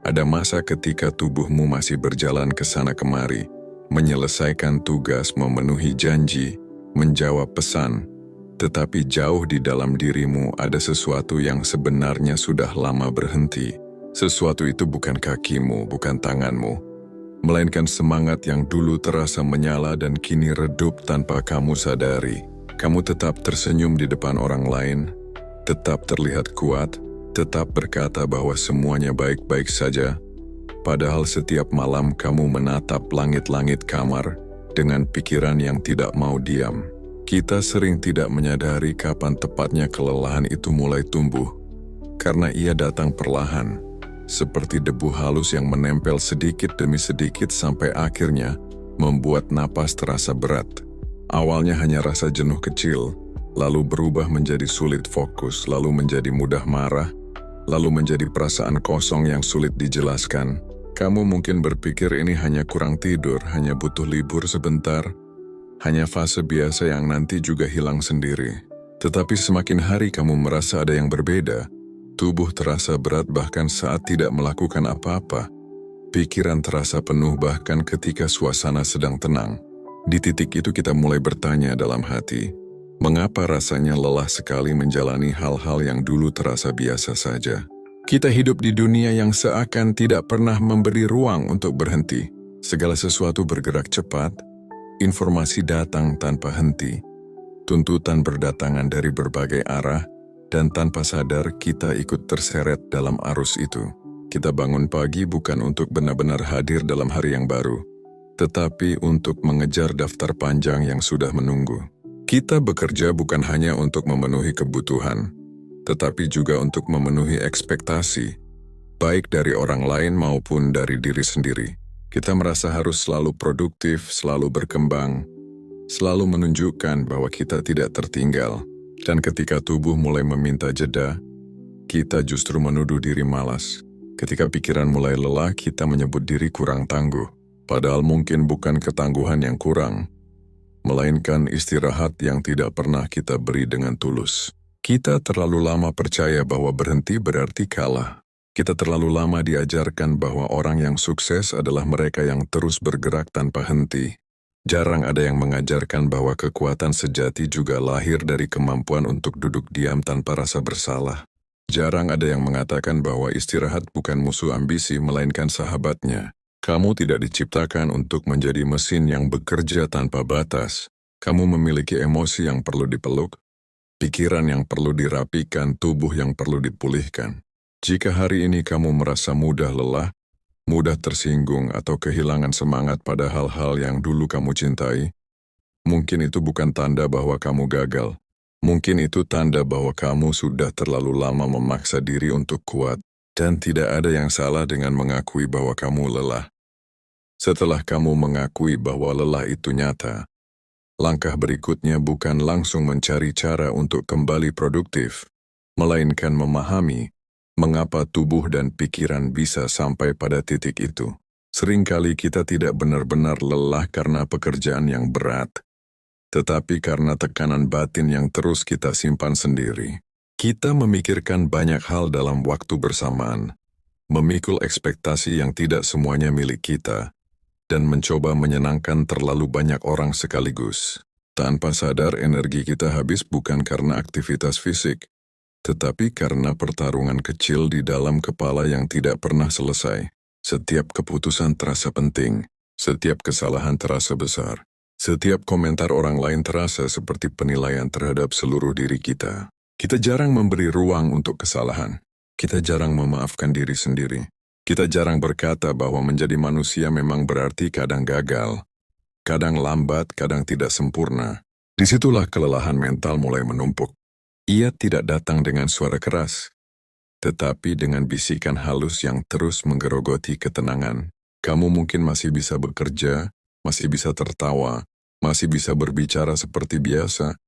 Ada masa ketika tubuhmu masih berjalan ke sana kemari, menyelesaikan tugas, memenuhi janji, menjawab pesan, tetapi jauh di dalam dirimu ada sesuatu yang sebenarnya sudah lama berhenti. Sesuatu itu bukan kakimu, bukan tanganmu, melainkan semangat yang dulu terasa menyala dan kini redup tanpa kamu sadari. Kamu tetap tersenyum di depan orang lain, tetap terlihat kuat, tetap berkata bahwa semuanya baik-baik saja, padahal setiap malam kamu menatap langit-langit kamar dengan pikiran yang tidak mau diam. Kita sering tidak menyadari kapan tepatnya kelelahan itu mulai tumbuh, karena ia datang perlahan, seperti debu halus yang menempel sedikit demi sedikit sampai akhirnya membuat napas terasa berat. Awalnya hanya rasa jenuh kecil, lalu berubah menjadi sulit fokus, lalu menjadi mudah marah, lalu menjadi perasaan kosong yang sulit dijelaskan. Kamu mungkin berpikir ini hanya kurang tidur, hanya butuh libur sebentar, hanya fase biasa yang nanti juga hilang sendiri. Tetapi semakin hari kamu merasa ada yang berbeda. Tubuh terasa berat bahkan saat tidak melakukan apa-apa. Pikiran terasa penuh bahkan ketika suasana sedang tenang. Di titik itu kita mulai bertanya dalam hati, mengapa rasanya lelah sekali menjalani hal-hal yang dulu terasa biasa saja? Kita hidup di dunia yang seakan tidak pernah memberi ruang untuk berhenti. Segala sesuatu bergerak cepat, informasi datang tanpa henti, tuntutan berdatangan dari berbagai arah, dan tanpa sadar kita ikut terseret dalam arus itu. Kita bangun pagi bukan untuk benar-benar hadir dalam hari yang baru, tetapi untuk mengejar daftar panjang yang sudah menunggu. Kita bekerja bukan hanya untuk memenuhi kebutuhan, tetapi juga untuk memenuhi ekspektasi, baik dari orang lain maupun dari diri sendiri. Kita merasa harus selalu produktif, selalu berkembang, selalu menunjukkan bahwa kita tidak tertinggal. Dan ketika tubuh mulai meminta jeda, kita justru menuduh diri malas. Ketika pikiran mulai lelah, kita menyebut diri kurang tangguh. Padahal mungkin bukan ketangguhan yang kurang, melainkan istirahat yang tidak pernah kita beri dengan tulus. Kita terlalu lama percaya bahwa berhenti berarti kalah. Kita terlalu lama diajarkan bahwa orang yang sukses adalah mereka yang terus bergerak tanpa henti. Jarang ada yang mengajarkan bahwa kekuatan sejati juga lahir dari kemampuan untuk duduk diam tanpa rasa bersalah. Jarang ada yang mengatakan bahwa istirahat bukan musuh ambisi, melainkan sahabatnya. Kamu tidak diciptakan untuk menjadi mesin yang bekerja tanpa batas. Kamu memiliki emosi yang perlu dipeluk, pikiran yang perlu dirapikan, tubuh yang perlu dipulihkan. Jika hari ini kamu merasa mudah lelah, mudah tersinggung atau kehilangan semangat pada hal-hal yang dulu kamu cintai, mungkin itu bukan tanda bahwa kamu gagal. Mungkin itu tanda bahwa kamu sudah terlalu lama memaksa diri untuk kuat. Dan tidak ada yang salah dengan mengakui bahwa kamu lelah. Setelah kamu mengakui bahwa lelah itu nyata, langkah berikutnya bukan langsung mencari cara untuk kembali produktif, melainkan memahami mengapa tubuh dan pikiran bisa sampai pada titik itu. Seringkali kita tidak benar-benar lelah karena pekerjaan yang berat, tetapi karena tekanan batin yang terus kita simpan sendiri. Kita memikirkan banyak hal dalam waktu bersamaan, memikul ekspektasi yang tidak semuanya milik kita, dan mencoba menyenangkan terlalu banyak orang sekaligus. Tanpa sadar energi kita habis bukan karena aktivitas fisik, tetapi karena pertarungan kecil di dalam kepala yang tidak pernah selesai. Setiap keputusan terasa penting, setiap kesalahan terasa besar, setiap komentar orang lain terasa seperti penilaian terhadap seluruh diri kita. Kita jarang memberi ruang untuk kesalahan. Kita jarang memaafkan diri sendiri. Kita jarang berkata bahwa menjadi manusia memang berarti kadang gagal, kadang lambat, kadang tidak sempurna. Disitulah kelelahan mental mulai menumpuk. Ia tidak datang dengan suara keras, tetapi dengan bisikan halus yang terus menggerogoti ketenangan. Kamu mungkin masih bisa bekerja, masih bisa tertawa, masih bisa berbicara seperti biasa,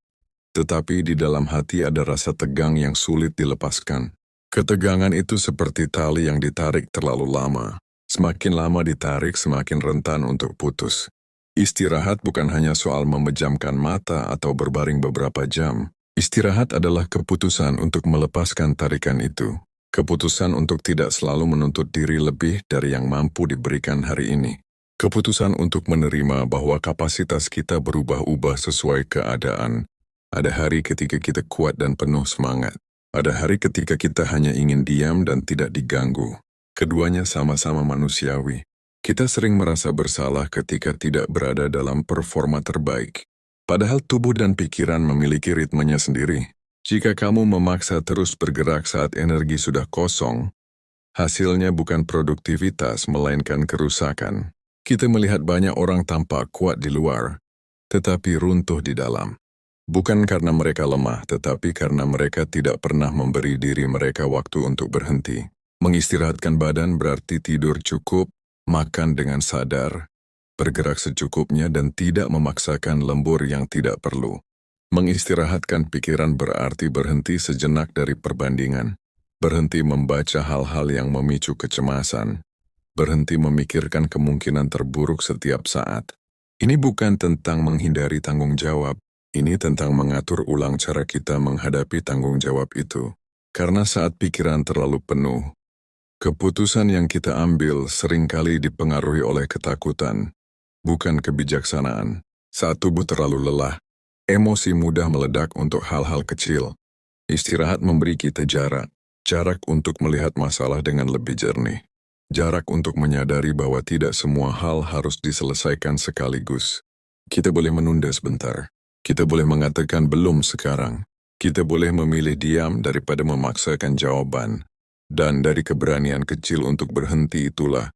tetapi di dalam hati ada rasa tegang yang sulit dilepaskan. Ketegangan itu seperti tali yang ditarik terlalu lama. Semakin lama ditarik, semakin rentan untuk putus. Istirahat bukan hanya soal memejamkan mata atau berbaring beberapa jam. Istirahat adalah keputusan untuk melepaskan tarikan itu. Keputusan untuk tidak selalu menuntut diri lebih dari yang mampu diberikan hari ini. Keputusan untuk menerima bahwa kapasitas kita berubah-ubah sesuai keadaan. Ada hari ketika kita kuat dan penuh semangat. Ada hari ketika kita hanya ingin diam dan tidak diganggu. Keduanya sama-sama manusiawi. Kita sering merasa bersalah ketika tidak berada dalam performa terbaik. Padahal tubuh dan pikiran memiliki ritmenya sendiri. Jika kamu memaksa terus bergerak saat energi sudah kosong, hasilnya bukan produktivitas melainkan kerusakan. Kita melihat banyak orang tampak kuat di luar, tetapi runtuh di dalam. Bukan karena mereka lemah, tetapi karena mereka tidak pernah memberi diri mereka waktu untuk berhenti. Mengistirahatkan badan berarti tidur cukup, makan dengan sadar, bergerak secukupnya dan tidak memaksakan lembur yang tidak perlu. Mengistirahatkan pikiran berarti berhenti sejenak dari perbandingan, berhenti membaca hal-hal yang memicu kecemasan, berhenti memikirkan kemungkinan terburuk setiap saat. Ini bukan tentang menghindari tanggung jawab, ini tentang mengatur ulang cara kita menghadapi tanggung jawab itu. Karena saat pikiran terlalu penuh, keputusan yang kita ambil seringkali dipengaruhi oleh ketakutan, bukan kebijaksanaan. Saat tubuh terlalu lelah, emosi mudah meledak untuk hal-hal kecil. Istirahat memberi kita jarak untuk melihat masalah dengan lebih jernih. Jarak untuk menyadari bahwa tidak semua hal harus diselesaikan sekaligus. Kita boleh menunda sebentar. Kita boleh mengatakan belum sekarang. Kita boleh memilih diam daripada memaksakan jawaban. Dan dari keberanian kecil untuk berhenti itulah,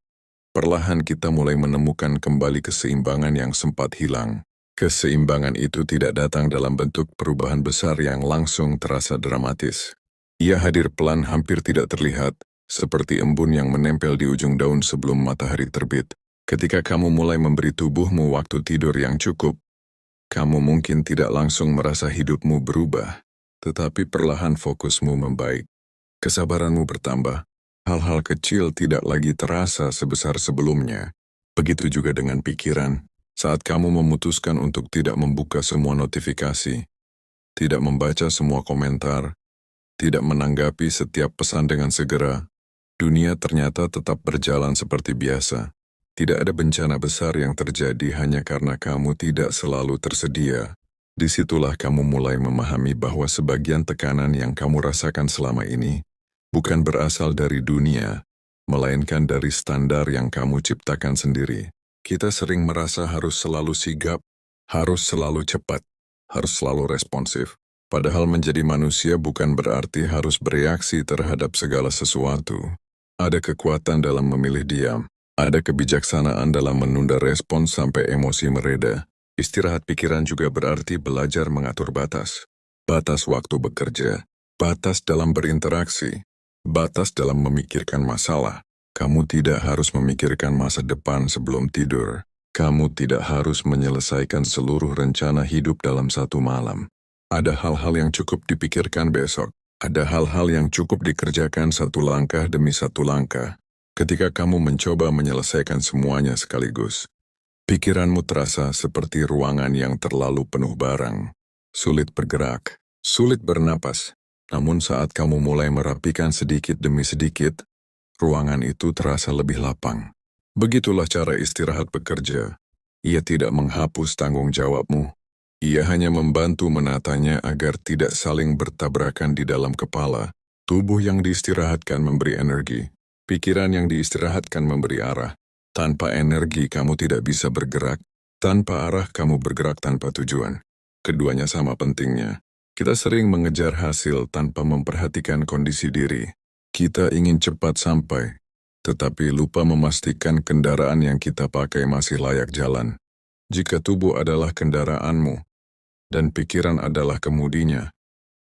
perlahan kita mulai menemukan kembali keseimbangan yang sempat hilang. Keseimbangan itu tidak datang dalam bentuk perubahan besar yang langsung terasa dramatis. Ia hadir pelan, hampir tidak terlihat, seperti embun yang menempel di ujung daun sebelum matahari terbit. Ketika kamu mulai memberi tubuhmu waktu tidur yang cukup, kamu mungkin tidak langsung merasa hidupmu berubah, tetapi perlahan fokusmu membaik. Kesabaranmu bertambah, hal-hal kecil tidak lagi terasa sebesar sebelumnya. Begitu juga dengan pikiran. Saat kamu memutuskan untuk tidak membuka semua notifikasi, tidak membaca semua komentar, tidak menanggapi setiap pesan dengan segera, dunia ternyata tetap berjalan seperti biasa. Tidak ada bencana besar yang terjadi hanya karena kamu tidak selalu tersedia. Disitulah kamu mulai memahami bahwa sebagian tekanan yang kamu rasakan selama ini bukan berasal dari dunia, melainkan dari standar yang kamu ciptakan sendiri. Kita sering merasa harus selalu sigap, harus selalu cepat, harus selalu responsif. Padahal menjadi manusia bukan berarti harus bereaksi terhadap segala sesuatu. Ada kekuatan dalam memilih diam. Ada kebijaksanaan dalam menunda respons sampai emosi mereda. Istirahat pikiran juga berarti belajar mengatur batas. Batas waktu bekerja, batas dalam berinteraksi, batas dalam memikirkan masalah. Kamu tidak harus memikirkan masa depan sebelum tidur. Kamu tidak harus menyelesaikan seluruh rencana hidup dalam satu malam. Ada hal-hal yang cukup dipikirkan besok. Ada hal-hal yang cukup dikerjakan satu langkah demi satu langkah. Ketika kamu mencoba menyelesaikan semuanya sekaligus, pikiranmu terasa seperti ruangan yang terlalu penuh barang. Sulit bergerak, sulit bernapas. Namun saat kamu mulai merapikan sedikit demi sedikit, ruangan itu terasa lebih lapang. Begitulah cara istirahat bekerja. Ia tidak menghapus tanggung jawabmu. Ia hanya membantu menatanya agar tidak saling bertabrakan di dalam kepala. Tubuh yang diistirahatkan memberi energi. Pikiran yang diistirahatkan memberi arah. Tanpa energi kamu tidak bisa bergerak. Tanpa arah kamu bergerak tanpa tujuan. Keduanya sama pentingnya. Kita sering mengejar hasil tanpa memperhatikan kondisi diri. Kita ingin cepat sampai, tetapi lupa memastikan kendaraan yang kita pakai masih layak jalan. Jika tubuh adalah kendaraanmu, dan pikiran adalah kemudinya,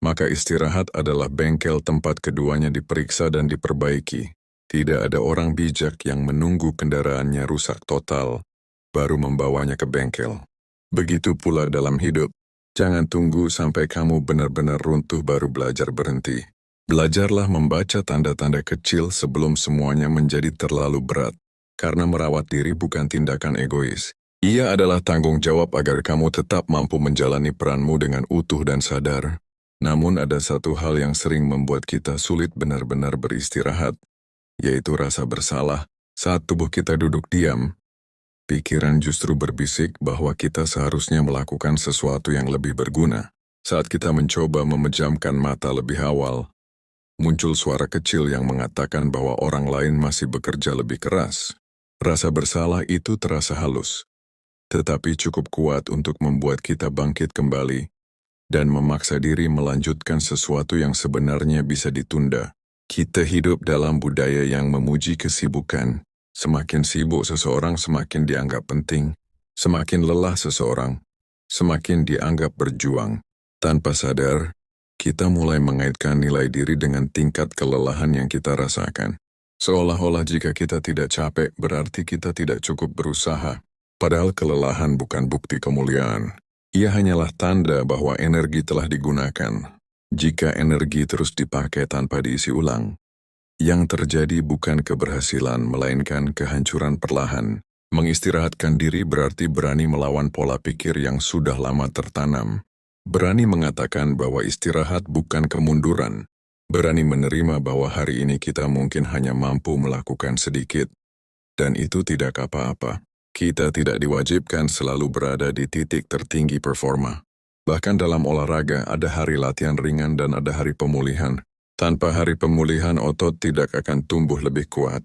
maka istirahat adalah bengkel tempat keduanya diperiksa dan diperbaiki. Tidak ada orang bijak yang menunggu kendaraannya rusak total, baru membawanya ke bengkel. Begitu pula dalam hidup. Jangan tunggu sampai kamu benar-benar runtuh baru belajar berhenti. Belajarlah membaca tanda-tanda kecil sebelum semuanya menjadi terlalu berat. Karena merawat diri bukan tindakan egois. Ia adalah tanggung jawab agar kamu tetap mampu menjalani peranmu dengan utuh dan sadar. Namun ada satu hal yang sering membuat kita sulit benar-benar beristirahat, yaitu rasa bersalah. Saat tubuh kita duduk diam, pikiran justru berbisik bahwa kita seharusnya melakukan sesuatu yang lebih berguna. Saat kita mencoba memejamkan mata lebih awal, muncul suara kecil yang mengatakan bahwa orang lain masih bekerja lebih keras. Rasa bersalah itu terasa halus, tetapi cukup kuat untuk membuat kita bangkit kembali dan memaksa diri melanjutkan sesuatu yang sebenarnya bisa ditunda. Kita hidup dalam budaya yang memuji kesibukan. Semakin sibuk seseorang semakin dianggap penting. Semakin lelah seseorang, semakin dianggap berjuang. Tanpa sadar, kita mulai mengaitkan nilai diri dengan tingkat kelelahan yang kita rasakan. Seolah-olah jika kita tidak capek, berarti kita tidak cukup berusaha. Padahal kelelahan bukan bukti kemuliaan. Ia hanyalah tanda bahwa energi telah digunakan. Jika energi terus dipakai tanpa diisi ulang, yang terjadi bukan keberhasilan, melainkan kehancuran perlahan. Mengistirahatkan diri berarti berani melawan pola pikir yang sudah lama tertanam. Berani mengatakan bahwa istirahat bukan kemunduran. Berani menerima bahwa hari ini kita mungkin hanya mampu melakukan sedikit. Dan itu tidak apa-apa. Kita tidak diwajibkan selalu berada di titik tertinggi performa. Bahkan dalam olahraga ada hari latihan ringan dan ada hari pemulihan. Tanpa hari pemulihan otot tidak akan tumbuh lebih kuat.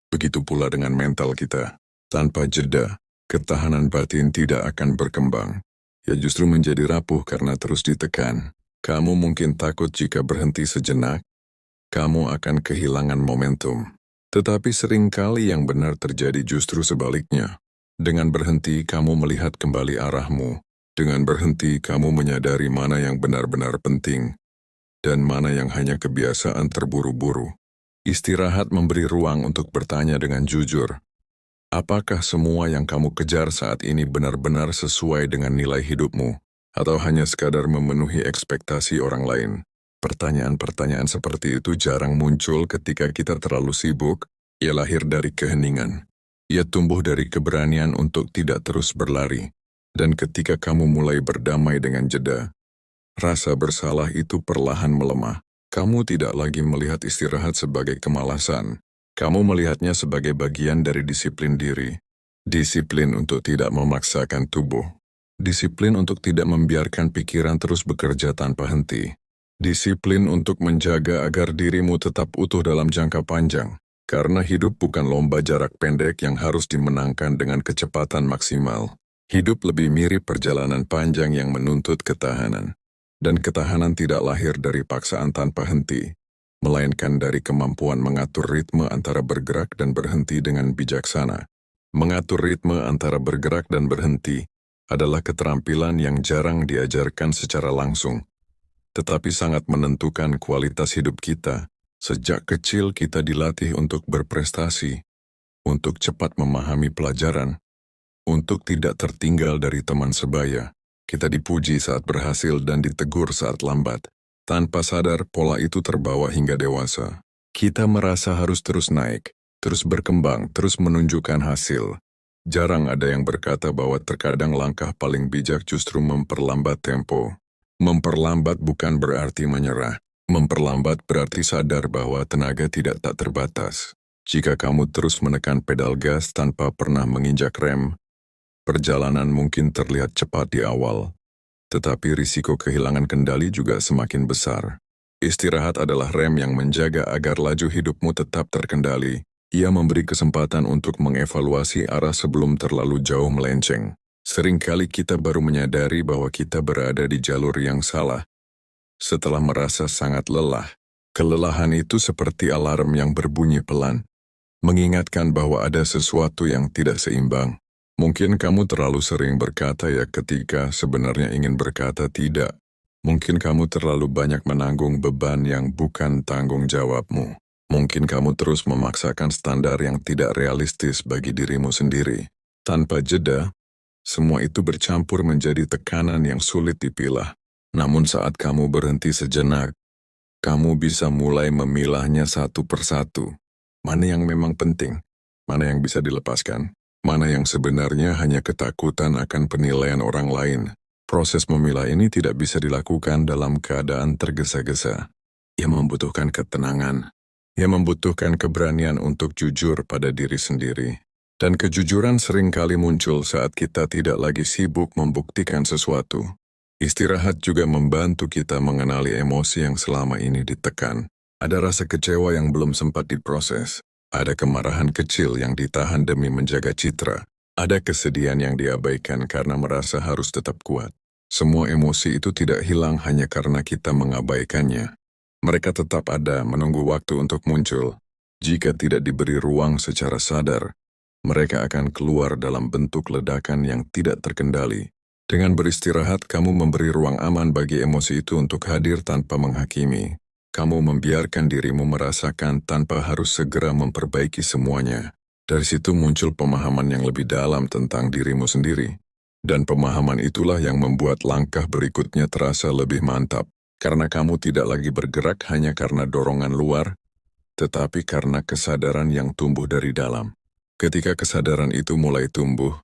Begitu pula dengan mental kita. Tanpa jeda, ketahanan batin tidak akan berkembang. Ya justru menjadi rapuh karena terus ditekan. Kamu mungkin takut jika berhenti sejenak, kamu akan kehilangan momentum. Tetapi seringkali yang benar terjadi justru sebaliknya. Dengan berhenti, kamu melihat kembali arahmu. Dengan berhenti, kamu menyadari mana yang benar-benar penting dan mana yang hanya kebiasaan terburu-buru. Istirahat memberi ruang untuk bertanya dengan jujur. Apakah semua yang kamu kejar saat ini benar-benar sesuai dengan nilai hidupmu, atau hanya sekadar memenuhi ekspektasi orang lain? Pertanyaan-pertanyaan seperti itu jarang muncul ketika kita terlalu sibuk. Ia lahir dari keheningan. Ia tumbuh dari keberanian untuk tidak terus berlari. Dan ketika kamu mulai berdamai dengan jeda, rasa bersalah itu perlahan melemah. Kamu tidak lagi melihat istirahat sebagai kemalasan. Kamu melihatnya sebagai bagian dari disiplin diri. Disiplin untuk tidak memaksakan tubuh. Disiplin untuk tidak membiarkan pikiran terus bekerja tanpa henti. Disiplin untuk menjaga agar dirimu tetap utuh dalam jangka panjang. Karena hidup bukan lomba jarak pendek yang harus dimenangkan dengan kecepatan maksimal. Hidup lebih mirip perjalanan panjang yang menuntut ketahanan. Dan ketahanan tidak lahir dari paksaan tanpa henti, melainkan dari kemampuan mengatur ritme antara bergerak dan berhenti dengan bijaksana. Mengatur ritme antara bergerak dan berhenti adalah keterampilan yang jarang diajarkan secara langsung, tetapi sangat menentukan kualitas hidup kita. Sejak kecil kita dilatih untuk berprestasi, untuk cepat memahami pelajaran, untuk tidak tertinggal dari teman sebaya. Kita dipuji saat berhasil dan ditegur saat lambat. Tanpa sadar, pola itu terbawa hingga dewasa. Kita merasa harus terus naik, terus berkembang, terus menunjukkan hasil. Jarang ada yang berkata bahwa terkadang langkah paling bijak justru memperlambat tempo. Memperlambat bukan berarti menyerah. Memperlambat berarti sadar bahwa tenaga tidak tak terbatas. Jika kamu terus menekan pedal gas tanpa pernah menginjak rem, perjalanan mungkin terlihat cepat di awal, tetapi risiko kehilangan kendali juga semakin besar. Istirahat adalah rem yang menjaga agar laju hidupmu tetap terkendali. Ia memberi kesempatan untuk mengevaluasi arah sebelum terlalu jauh melenceng. Seringkali kita baru menyadari bahwa kita berada di jalur yang salah setelah merasa sangat lelah. Kelelahan itu seperti alarm yang berbunyi pelan, mengingatkan bahwa ada sesuatu yang tidak seimbang. Mungkin kamu terlalu sering berkata ya ketika sebenarnya ingin berkata tidak. Mungkin kamu terlalu banyak menanggung beban yang bukan tanggung jawabmu. Mungkin kamu terus memaksakan standar yang tidak realistis bagi dirimu sendiri. Tanpa jeda, semua itu bercampur menjadi tekanan yang sulit dipilah. Namun saat kamu berhenti sejenak, kamu bisa mulai memilahnya satu persatu. Mana yang memang penting, mana yang bisa dilepaskan, mana yang sebenarnya hanya ketakutan akan penilaian orang lain. Proses memilah ini tidak bisa dilakukan dalam keadaan tergesa-gesa. Ia membutuhkan ketenangan. Ia membutuhkan keberanian untuk jujur pada diri sendiri. Dan kejujuran seringkali muncul saat kita tidak lagi sibuk membuktikan sesuatu. Istirahat juga membantu kita mengenali emosi yang selama ini ditekan. Ada rasa kecewa yang belum sempat diproses. Ada kemarahan kecil yang ditahan demi menjaga citra. Ada kesedihan yang diabaikan karena merasa harus tetap kuat. Semua emosi itu tidak hilang hanya karena kita mengabaikannya. Mereka tetap ada menunggu waktu untuk muncul. Jika tidak diberi ruang secara sadar, mereka akan keluar dalam bentuk ledakan yang tidak terkendali. Dengan beristirahat, kamu memberi ruang aman bagi emosi itu untuk hadir tanpa menghakimi. Kamu membiarkan dirimu merasakan tanpa harus segera memperbaiki semuanya. Dari situ muncul pemahaman yang lebih dalam tentang dirimu sendiri. Dan pemahaman itulah yang membuat langkah berikutnya terasa lebih mantap. Karena kamu tidak lagi bergerak hanya karena dorongan luar, tetapi karena kesadaran yang tumbuh dari dalam. Ketika kesadaran itu mulai tumbuh,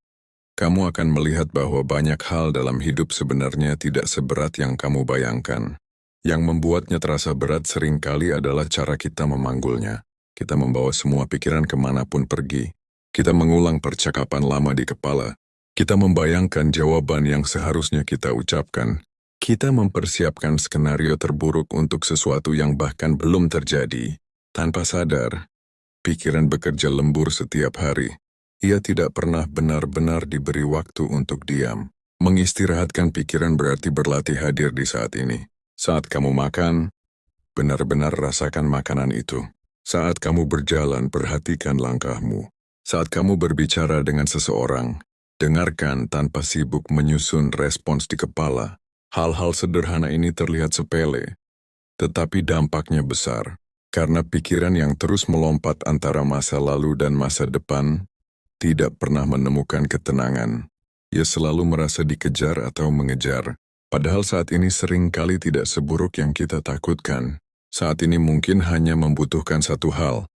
kamu akan melihat bahwa banyak hal dalam hidup sebenarnya tidak seberat yang kamu bayangkan. Yang membuatnya terasa berat seringkali adalah cara kita memanggulnya. Kita membawa semua pikiran kemanapun pergi. Kita mengulang percakapan lama di kepala. Kita membayangkan jawaban yang seharusnya kita ucapkan. Kita mempersiapkan skenario terburuk untuk sesuatu yang bahkan belum terjadi. Tanpa sadar, pikiran bekerja lembur setiap hari. Ia tidak pernah benar-benar diberi waktu untuk diam. Mengistirahatkan pikiran berarti berlatih hadir di saat ini. Saat kamu makan, benar-benar rasakan makanan itu. Saat kamu berjalan, perhatikan langkahmu. Saat kamu berbicara dengan seseorang, dengarkan tanpa sibuk menyusun respons di kepala. Hal-hal sederhana ini terlihat sepele, tetapi dampaknya besar. Karena pikiran yang terus melompat antara masa lalu dan masa depan tidak pernah menemukan ketenangan. Ia selalu merasa dikejar atau mengejar. Padahal saat ini seringkali tidak seburuk yang kita takutkan. Saat ini mungkin hanya membutuhkan satu hal,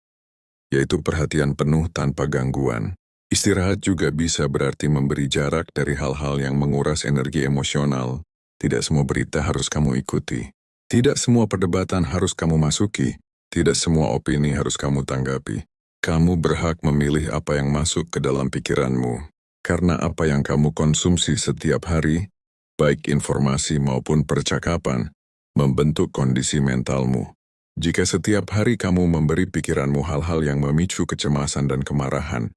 yaitu perhatian penuh tanpa gangguan. Istirahat juga bisa berarti memberi jarak dari hal-hal yang menguras energi emosional. Tidak semua berita harus kamu ikuti. Tidak semua perdebatan harus kamu masuki. Tidak semua opini harus kamu tanggapi. Kamu berhak memilih apa yang masuk ke dalam pikiranmu. Karena apa yang kamu konsumsi setiap hari, baik informasi maupun percakapan, membentuk kondisi mentalmu. Jika setiap hari kamu memberi pikiranmu hal-hal yang memicu kecemasan dan kemarahan,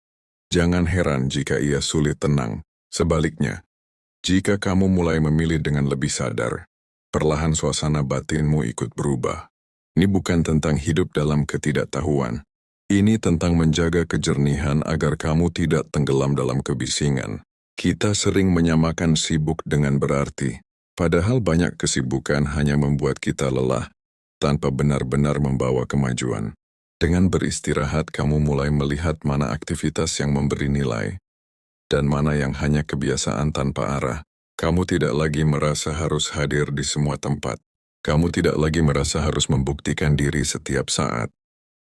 jangan heran jika ia sulit tenang. Sebaliknya, jika kamu mulai memilih dengan lebih sadar, perlahan suasana batinmu ikut berubah. Ini bukan tentang hidup dalam ketidaktahuan. Ini tentang menjaga kejernihan agar kamu tidak tenggelam dalam kebisingan. Kita sering menyamakan sibuk dengan berarti, padahal banyak kesibukan hanya membuat kita lelah, tanpa benar-benar membawa kemajuan. Dengan beristirahat, kamu mulai melihat mana aktivitas yang memberi nilai, dan mana yang hanya kebiasaan tanpa arah. Kamu tidak lagi merasa harus hadir di semua tempat. Kamu tidak lagi merasa harus membuktikan diri setiap saat.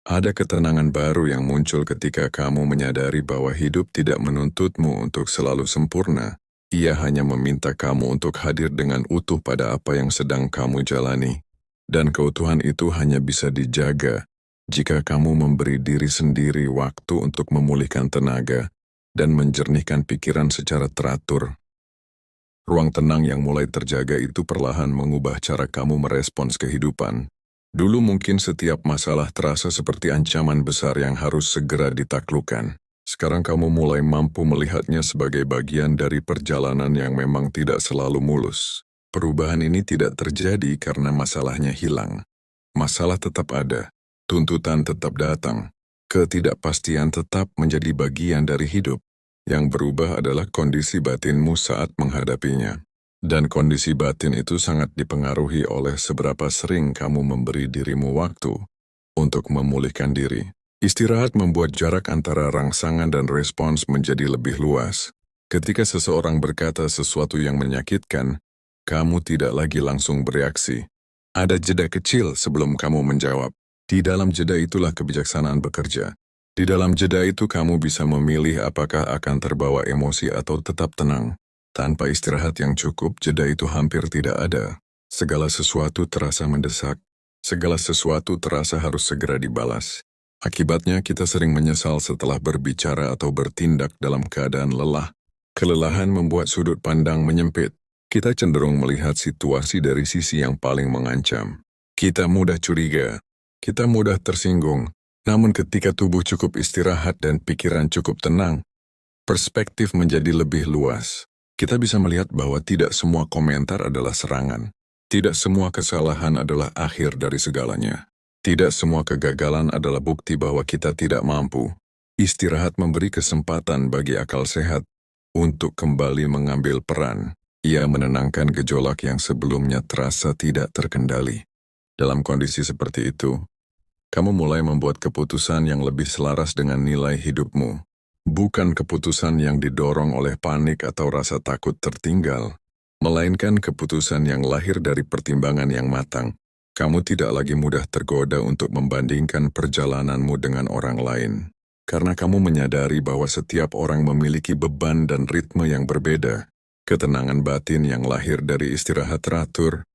Ada ketenangan baru yang muncul ketika kamu menyadari bahwa hidup tidak menuntutmu untuk selalu sempurna. Ia hanya meminta kamu untuk hadir dengan utuh pada apa yang sedang kamu jalani. Dan keutuhan itu hanya bisa dijaga jika kamu memberi diri sendiri waktu untuk memulihkan tenaga dan menjernihkan pikiran secara teratur. Ruang tenang yang mulai terjaga itu perlahan mengubah cara kamu merespons kehidupan. Dulu mungkin setiap masalah terasa seperti ancaman besar yang harus segera ditaklukkan. Sekarang kamu mulai mampu melihatnya sebagai bagian dari perjalanan yang memang tidak selalu mulus. Perubahan ini tidak terjadi karena masalahnya hilang. Masalah tetap ada, tuntutan tetap datang, ketidakpastian tetap menjadi bagian dari hidup. Yang berubah adalah kondisi batinmu saat menghadapinya. Dan kondisi batin itu sangat dipengaruhi oleh seberapa sering kamu memberi dirimu waktu untuk memulihkan diri. Istirahat membuat jarak antara rangsangan dan respons menjadi lebih luas. Ketika seseorang berkata sesuatu yang menyakitkan, kamu tidak lagi langsung bereaksi. Ada jeda kecil sebelum kamu menjawab. Di dalam jeda itulah kebijaksanaan bekerja. Di dalam jeda itu kamu bisa memilih apakah akan terbawa emosi atau tetap tenang. Tanpa istirahat yang cukup, jeda itu hampir tidak ada. Segala sesuatu terasa mendesak, segala sesuatu terasa harus segera dibalas. Akibatnya kita sering menyesal setelah berbicara atau bertindak dalam keadaan lelah. Kelelahan membuat sudut pandang menyempit. Kita cenderung melihat situasi dari sisi yang paling mengancam. Kita mudah curiga, kita mudah tersinggung. Namun ketika tubuh cukup istirahat dan pikiran cukup tenang, perspektif menjadi lebih luas. Kita bisa melihat bahwa tidak semua komentar adalah serangan. Tidak semua kesalahan adalah akhir dari segalanya. Tidak semua kegagalan adalah bukti bahwa kita tidak mampu. Istirahat memberi kesempatan bagi akal sehat untuk kembali mengambil peran. Ia menenangkan gejolak yang sebelumnya terasa tidak terkendali. Dalam kondisi seperti itu, kamu mulai membuat keputusan yang lebih selaras dengan nilai hidupmu. Bukan keputusan yang didorong oleh panik atau rasa takut tertinggal, melainkan keputusan yang lahir dari pertimbangan yang matang. Kamu tidak lagi mudah tergoda untuk membandingkan perjalananmu dengan orang lain. Karena kamu menyadari bahwa setiap orang memiliki beban dan ritme yang berbeda. Ketenangan batin yang lahir dari istirahat teratur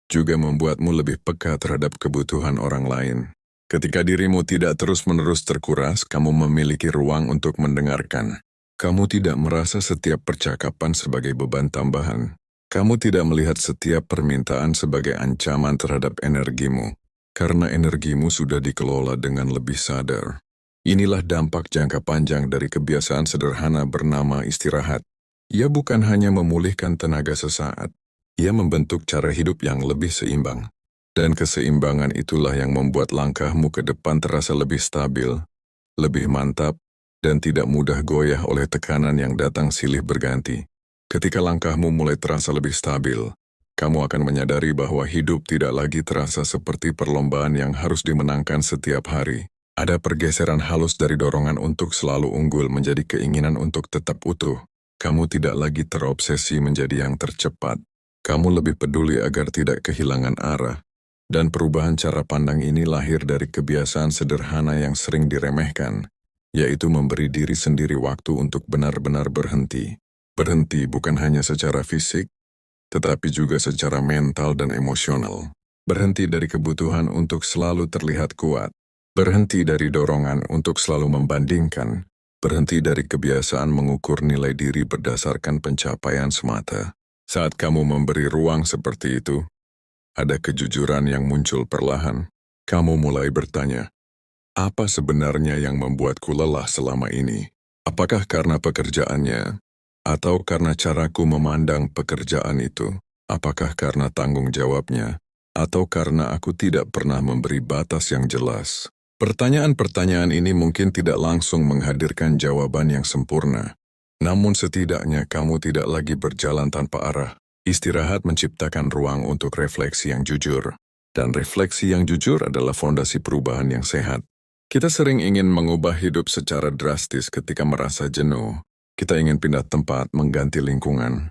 juga membuatmu lebih peka terhadap kebutuhan orang lain. Ketika dirimu tidak terus-menerus terkuras, kamu memiliki ruang untuk mendengarkan. Kamu tidak merasa setiap percakapan sebagai beban tambahan. Kamu tidak melihat setiap permintaan sebagai ancaman terhadap energimu, karena energimu sudah dikelola dengan lebih sadar. Inilah dampak jangka panjang dari kebiasaan sederhana bernama istirahat. Ia bukan hanya memulihkan tenaga sesaat, ia membentuk cara hidup yang lebih seimbang. Dan keseimbangan itulah yang membuat langkahmu ke depan terasa lebih stabil, lebih mantap, dan tidak mudah goyah oleh tekanan yang datang silih berganti. Ketika langkahmu mulai terasa lebih stabil, kamu akan menyadari bahwa hidup tidak lagi terasa seperti perlombaan yang harus dimenangkan setiap hari. Ada pergeseran halus dari dorongan untuk selalu unggul menjadi keinginan untuk tetap utuh. Kamu tidak lagi terobsesi menjadi yang tercepat. Kamu lebih peduli agar tidak kehilangan arah. Dan perubahan cara pandang ini lahir dari kebiasaan sederhana yang sering diremehkan, yaitu memberi diri sendiri waktu untuk benar-benar berhenti. Berhenti bukan hanya secara fisik, tetapi juga secara mental dan emosional. Berhenti dari kebutuhan untuk selalu terlihat kuat. Berhenti dari dorongan untuk selalu membandingkan. Berhenti dari kebiasaan mengukur nilai diri berdasarkan pencapaian semata. Saat kamu memberi ruang seperti itu, ada kejujuran yang muncul perlahan. Kamu mulai bertanya, apa sebenarnya yang membuatku lelah selama ini? Apakah karena pekerjaannya? Atau karena caraku memandang pekerjaan itu? Apakah karena tanggung jawabnya? Atau karena aku tidak pernah memberi batas yang jelas? Pertanyaan-pertanyaan ini mungkin tidak langsung menghadirkan jawaban yang sempurna. Namun setidaknya kamu tidak lagi berjalan tanpa arah. Istirahat menciptakan ruang untuk refleksi yang jujur. Dan refleksi yang jujur adalah fondasi perubahan yang sehat. Kita sering ingin mengubah hidup secara drastis ketika merasa jenuh. Kita ingin pindah tempat, mengganti lingkungan.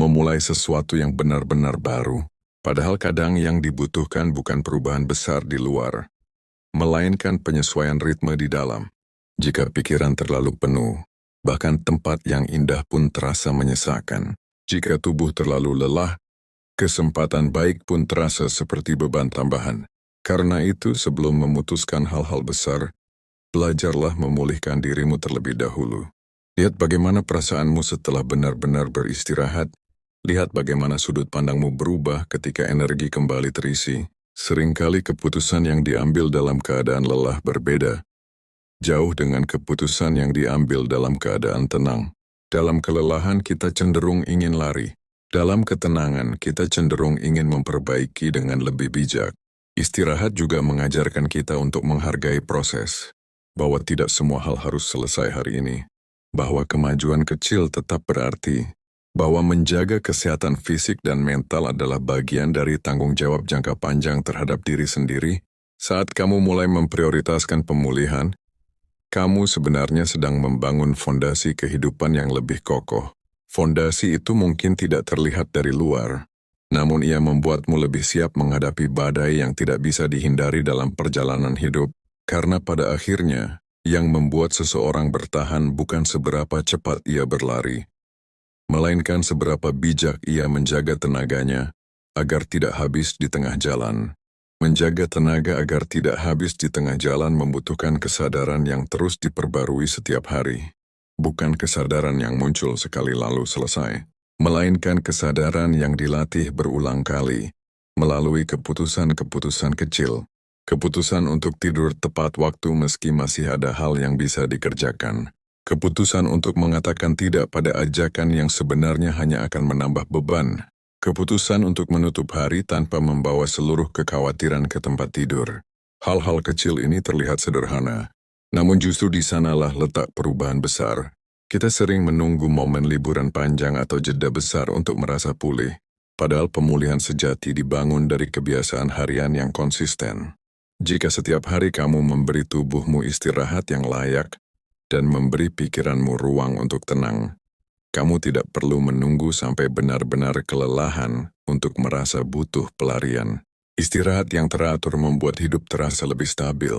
Memulai sesuatu yang benar-benar baru. Padahal kadang yang dibutuhkan bukan perubahan besar di luar, melainkan penyesuaian ritme di dalam. Jika pikiran terlalu penuh, bahkan tempat yang indah pun terasa menyesakan. Jika tubuh terlalu lelah, kesempatan baik pun terasa seperti beban tambahan. Karena itu, sebelum memutuskan hal-hal besar, belajarlah memulihkan dirimu terlebih dahulu. Lihat bagaimana perasaanmu setelah benar-benar beristirahat. Lihat bagaimana sudut pandangmu berubah ketika energi kembali terisi. Seringkali keputusan yang diambil dalam keadaan lelah berbeda, jauh dengan keputusan yang diambil dalam keadaan tenang. Dalam kelelahan kita cenderung ingin lari. Dalam ketenangan kita cenderung ingin memperbaiki dengan lebih bijak. Istirahat juga mengajarkan kita untuk menghargai proses. Bahwa tidak semua hal harus selesai hari ini. Bahwa kemajuan kecil tetap berarti. Bahwa menjaga kesehatan fisik dan mental adalah bagian dari tanggung jawab jangka panjang terhadap diri sendiri. Saat kamu mulai memprioritaskan pemulihan, kamu sebenarnya sedang membangun fondasi kehidupan yang lebih kokoh. Fondasi itu mungkin tidak terlihat dari luar, namun ia membuatmu lebih siap menghadapi badai yang tidak bisa dihindari dalam perjalanan hidup. Karena pada akhirnya, yang membuat seseorang bertahan bukan seberapa cepat ia berlari, melainkan seberapa bijak ia menjaga tenaganya agar tidak habis di tengah jalan. Menjaga tenaga agar tidak habis di tengah jalan membutuhkan kesadaran yang terus diperbarui setiap hari. Bukan kesadaran yang muncul sekali lalu selesai, melainkan kesadaran yang dilatih berulang kali melalui keputusan-keputusan kecil. Keputusan untuk tidur tepat waktu meski masih ada hal yang bisa dikerjakan. Keputusan untuk mengatakan tidak pada ajakan yang sebenarnya hanya akan menambah beban. Keputusan untuk menutup hari tanpa membawa seluruh kekhawatiran ke tempat tidur. Hal-hal kecil ini terlihat sederhana, namun justru di sanalah letak perubahan besar. Kita sering menunggu momen liburan panjang atau jeda besar untuk merasa pulih, padahal pemulihan sejati dibangun dari kebiasaan harian yang konsisten. Jika setiap hari kamu memberi tubuhmu istirahat yang layak dan memberi pikiranmu ruang untuk tenang, kamu tidak perlu menunggu sampai benar-benar kelelahan untuk merasa butuh pelarian. Istirahat yang teratur membuat hidup terasa lebih stabil.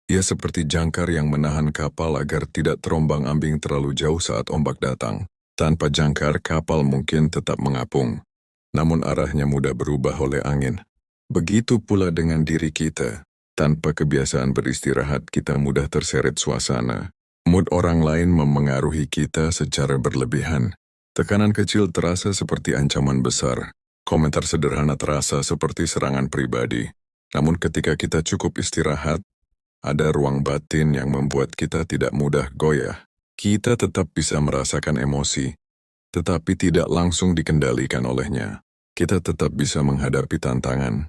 Ia seperti jangkar yang menahan kapal agar tidak terombang-ambing terlalu jauh saat ombak datang. Tanpa jangkar, kapal mungkin tetap mengapung, namun arahnya mudah berubah oleh angin. Begitu pula dengan diri kita. Tanpa kebiasaan beristirahat, kita mudah terseret suasana. Mood orang lain memengaruhi kita secara berlebihan. Tekanan kecil terasa seperti ancaman besar. Komentar sederhana terasa seperti serangan pribadi. Namun ketika kita cukup istirahat, ada ruang batin yang membuat kita tidak mudah goyah. Kita tetap bisa merasakan emosi, tetapi tidak langsung dikendalikan olehnya. Kita tetap bisa menghadapi tantangan,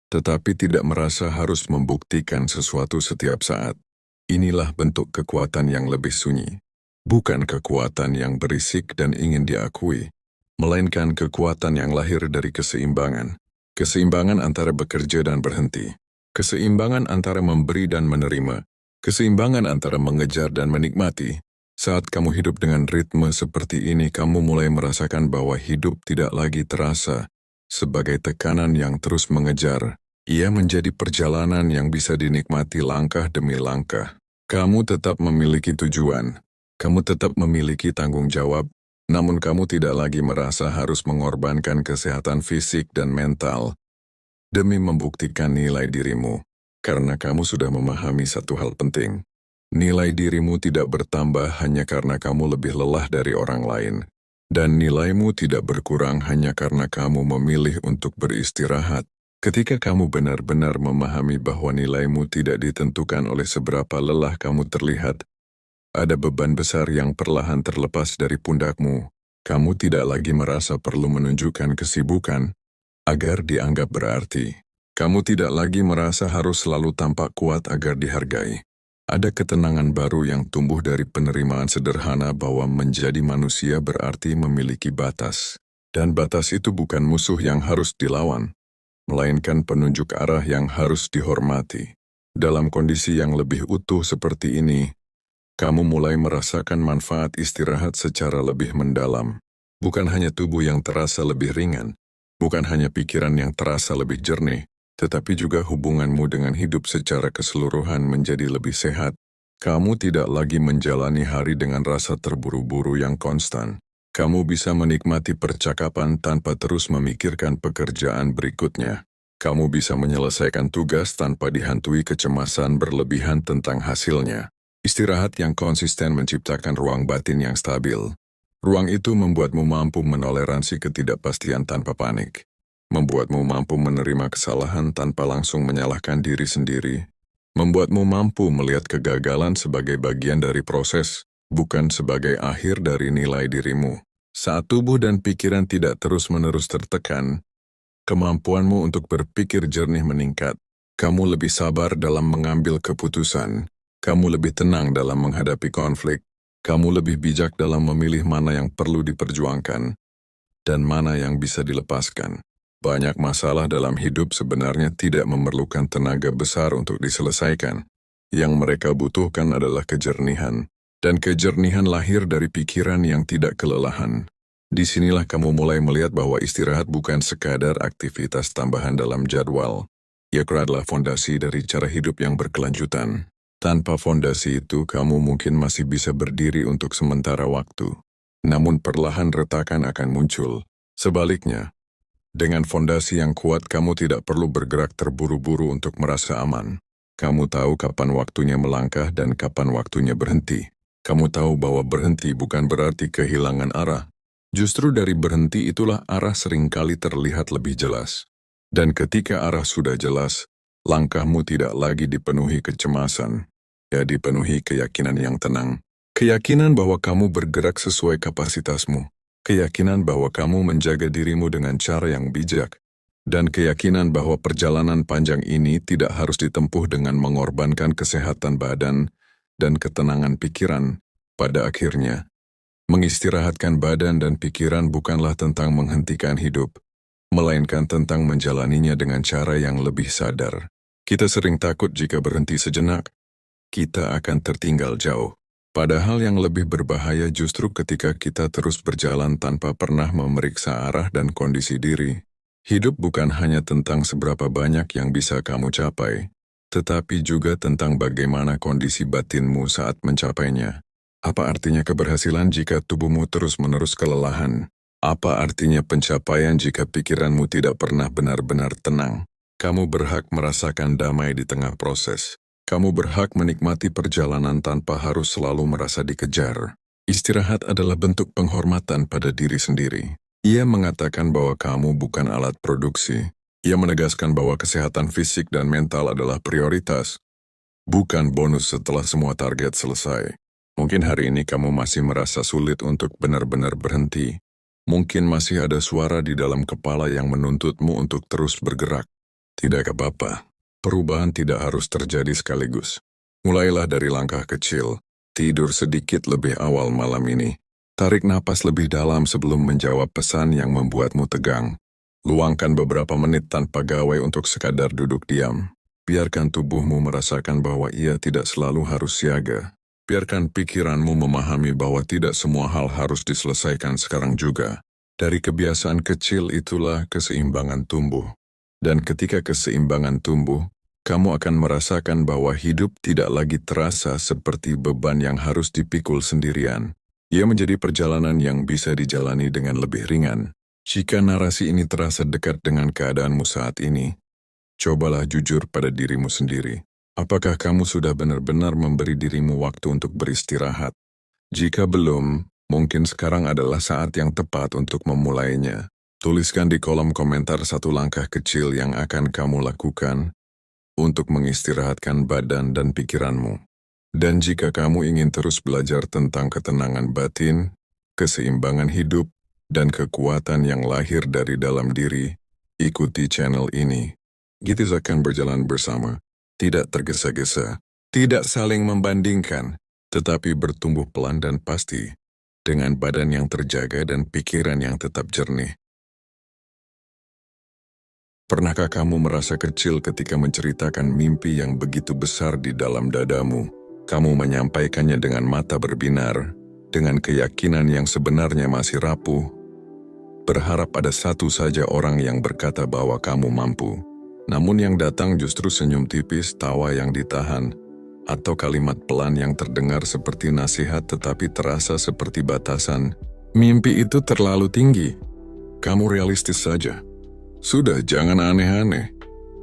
tetapi tidak merasa harus membuktikan sesuatu setiap saat. Inilah bentuk kekuatan yang lebih sunyi. Bukan kekuatan yang berisik dan ingin diakui, melainkan kekuatan yang lahir dari keseimbangan. Keseimbangan antara bekerja dan berhenti. Keseimbangan antara memberi dan menerima. Keseimbangan antara mengejar dan menikmati. Saat kamu hidup dengan ritme seperti ini, kamu mulai merasakan bahwa hidup tidak lagi terasa sebagai tekanan yang terus mengejar. Ia menjadi perjalanan yang bisa dinikmati langkah demi langkah. Kamu tetap memiliki tujuan. Kamu tetap memiliki tanggung jawab, namun kamu tidak lagi merasa harus mengorbankan kesehatan fisik dan mental demi membuktikan nilai dirimu. Karena kamu sudah memahami satu hal penting. Nilai dirimu tidak bertambah hanya karena kamu lebih lelah dari orang lain. Dan nilaimu tidak berkurang hanya karena kamu memilih untuk beristirahat. Ketika kamu benar-benar memahami bahwa nilaimu tidak ditentukan oleh seberapa lelah kamu terlihat, ada beban besar yang perlahan terlepas dari pundakmu. Kamu tidak lagi merasa perlu menunjukkan kesibukan agar dianggap berarti. Kamu tidak lagi merasa harus selalu tampak kuat agar dihargai. Ada ketenangan baru yang tumbuh dari penerimaan sederhana bahwa menjadi manusia berarti memiliki batas. Dan batas itu bukan musuh yang harus dilawan, melainkan penunjuk arah yang harus dihormati. Dalam kondisi yang lebih utuh seperti ini, kamu mulai merasakan manfaat istirahat secara lebih mendalam. Bukan hanya tubuh yang terasa lebih ringan, bukan hanya pikiran yang terasa lebih jernih, tetapi juga hubunganmu dengan hidup secara keseluruhan menjadi lebih sehat. Kamu tidak lagi menjalani hari dengan rasa terburu-buru yang konstan. Kamu bisa menikmati percakapan tanpa terus memikirkan pekerjaan berikutnya. Kamu bisa menyelesaikan tugas tanpa dihantui kecemasan berlebihan tentang hasilnya. Istirahat yang konsisten menciptakan ruang batin yang stabil. Ruang itu membuatmu mampu menoleransi ketidakpastian tanpa panik. Membuatmu mampu menerima kesalahan tanpa langsung menyalahkan diri sendiri. Membuatmu mampu melihat kegagalan sebagai bagian dari proses, bukan sebagai akhir dari nilai dirimu. Saat tubuh dan pikiran tidak terus-menerus tertekan, kemampuanmu untuk berpikir jernih meningkat. Kamu lebih sabar dalam mengambil keputusan. Kamu lebih tenang dalam menghadapi konflik. Kamu lebih bijak dalam memilih mana yang perlu diperjuangkan dan mana yang bisa dilepaskan. Banyak masalah dalam hidup sebenarnya tidak memerlukan tenaga besar untuk diselesaikan. Yang mereka butuhkan adalah kejernihan. Dan kejernihan lahir dari pikiran yang tidak kelelahan. Disinilah kamu mulai melihat bahwa istirahat bukan sekadar aktivitas tambahan dalam jadwal. Ia adalah fondasi dari cara hidup yang berkelanjutan. Tanpa fondasi itu, kamu mungkin masih bisa berdiri untuk sementara waktu. namun perlahan retakan akan muncul. Sebaliknya, dengan fondasi yang kuat kamu tidak perlu bergerak terburu-buru untuk merasa aman. Kamu tahu kapan waktunya melangkah dan kapan waktunya berhenti. Kamu tahu bahwa berhenti bukan berarti kehilangan arah. Justru dari berhenti itulah arah seringkali terlihat lebih jelas. Dan ketika arah sudah jelas, langkahmu tidak lagi dipenuhi kecemasan, ya dipenuhi keyakinan yang tenang. Keyakinan bahwa kamu bergerak sesuai kapasitasmu. Keyakinan bahwa kamu menjaga dirimu dengan cara yang bijak. Dan keyakinan bahwa perjalanan panjang ini tidak harus ditempuh dengan mengorbankan kesehatan badan dan ketenangan pikiran. Pada akhirnya, mengistirahatkan badan dan pikiran bukanlah tentang menghentikan hidup, melainkan tentang menjalaninya dengan cara yang lebih sadar. Kita sering takut jika berhenti sejenak, kita akan tertinggal jauh. Padahal yang lebih berbahaya justru ketika kita terus berjalan tanpa pernah memeriksa arah dan kondisi diri. Hidup bukan hanya tentang seberapa banyak yang bisa kamu capai, tetapi juga tentang bagaimana kondisi batinmu saat mencapainya. Apa artinya keberhasilan jika tubuhmu terus-menerus kelelahan? Apa artinya pencapaian jika pikiranmu tidak pernah benar-benar tenang? Kamu berhak merasakan damai di tengah proses. Kamu berhak menikmati perjalanan tanpa harus selalu merasa dikejar. Istirahat adalah bentuk penghormatan pada diri sendiri. Ia mengatakan bahwa kamu bukan alat produksi. Ia menegaskan bahwa kesehatan fisik dan mental adalah prioritas, bukan bonus setelah semua target selesai. Mungkin hari ini kamu masih merasa sulit untuk benar-benar berhenti. Mungkin masih ada suara di dalam kepala yang menuntutmu untuk terus bergerak. Tidak apa-apa. Perubahan tidak harus terjadi sekaligus. Mulailah dari langkah kecil. Tidur sedikit lebih awal malam ini. Tarik napas lebih dalam sebelum menjawab pesan yang membuatmu tegang. Luangkan beberapa menit tanpa gawai untuk sekadar duduk diam. Biarkan tubuhmu merasakan bahwa ia tidak selalu harus siaga. Biarkan pikiranmu memahami bahwa tidak semua hal harus diselesaikan sekarang juga. Dari kebiasaan kecil itulah keseimbangan tumbuh. Dan ketika keseimbangan tumbuh, kamu akan merasakan bahwa hidup tidak lagi terasa seperti beban yang harus dipikul sendirian. Ia menjadi perjalanan yang bisa dijalani dengan lebih ringan. Jika narasi ini terasa dekat dengan keadaanmu saat ini, cobalah jujur pada dirimu sendiri. Apakah kamu sudah benar-benar memberi dirimu waktu untuk beristirahat? Jika belum, mungkin sekarang adalah saat yang tepat untuk memulainya. Tuliskan di kolom komentar satu langkah kecil yang akan kamu lakukan untuk mengistirahatkan badan dan pikiranmu. Dan jika kamu ingin terus belajar tentang ketenangan batin, keseimbangan hidup, dan kekuatan yang lahir dari dalam diri, ikuti channel ini. Kita akan berjalan bersama. Tidak tergesa-gesa, tidak saling membandingkan, tetapi bertumbuh pelan dan pasti, dengan badan yang terjaga dan pikiran yang tetap jernih. Pernahkah kamu merasa kecil ketika menceritakan mimpi yang begitu besar di dalam dadamu? Kamu menyampaikannya dengan mata berbinar, dengan keyakinan yang sebenarnya masih rapuh, berharap ada satu saja orang yang berkata bahwa kamu mampu. Namun yang datang justru senyum tipis, tawa yang ditahan, atau kalimat pelan yang terdengar seperti nasihat tetapi terasa seperti batasan. Mimpi itu terlalu tinggi. Kamu realistis saja. Sudah, jangan aneh-aneh.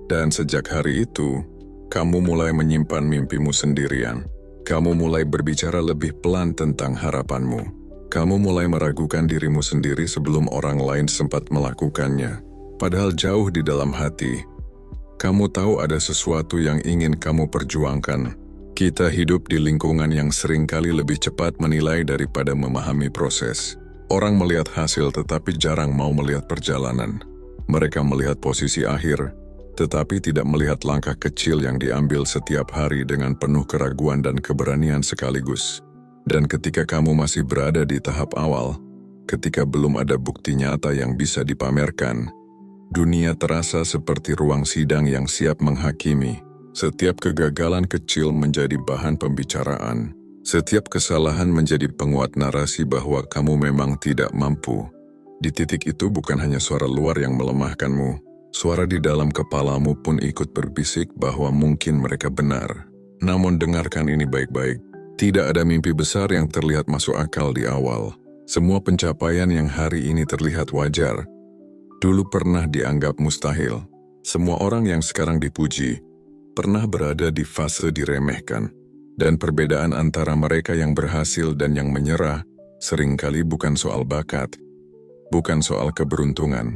Dan sejak hari itu, kamu mulai menyimpan mimpimu sendirian. Kamu mulai berbicara lebih pelan tentang harapanmu. Kamu mulai meragukan dirimu sendiri sebelum orang lain sempat melakukannya. Padahal jauh di dalam hati, kamu tahu ada sesuatu yang ingin kamu perjuangkan. Kita hidup di lingkungan yang seringkali lebih cepat menilai daripada memahami proses. Orang melihat hasil tetapi jarang mau melihat perjalanan. Mereka melihat posisi akhir, tetapi tidak melihat langkah kecil yang diambil setiap hari dengan penuh keraguan dan keberanian sekaligus. Dan ketika kamu masih berada di tahap awal, ketika belum ada bukti nyata yang bisa dipamerkan, dunia terasa seperti ruang sidang yang siap menghakimi. Setiap kegagalan kecil menjadi bahan pembicaraan. Setiap kesalahan menjadi penguat narasi bahwa kamu memang tidak mampu. Di titik itu bukan hanya suara luar yang melemahkanmu. Suara di dalam kepalamu pun ikut berbisik bahwa mungkin mereka benar. Namun dengarkan ini baik-baik. Tidak ada mimpi besar yang terlihat masuk akal di awal. Semua pencapaian yang hari ini terlihat wajar, dulu pernah dianggap mustahil. Semua orang yang sekarang dipuji, pernah berada di fase diremehkan. Dan perbedaan antara mereka yang berhasil dan yang menyerah, seringkali bukan soal bakat, bukan soal keberuntungan,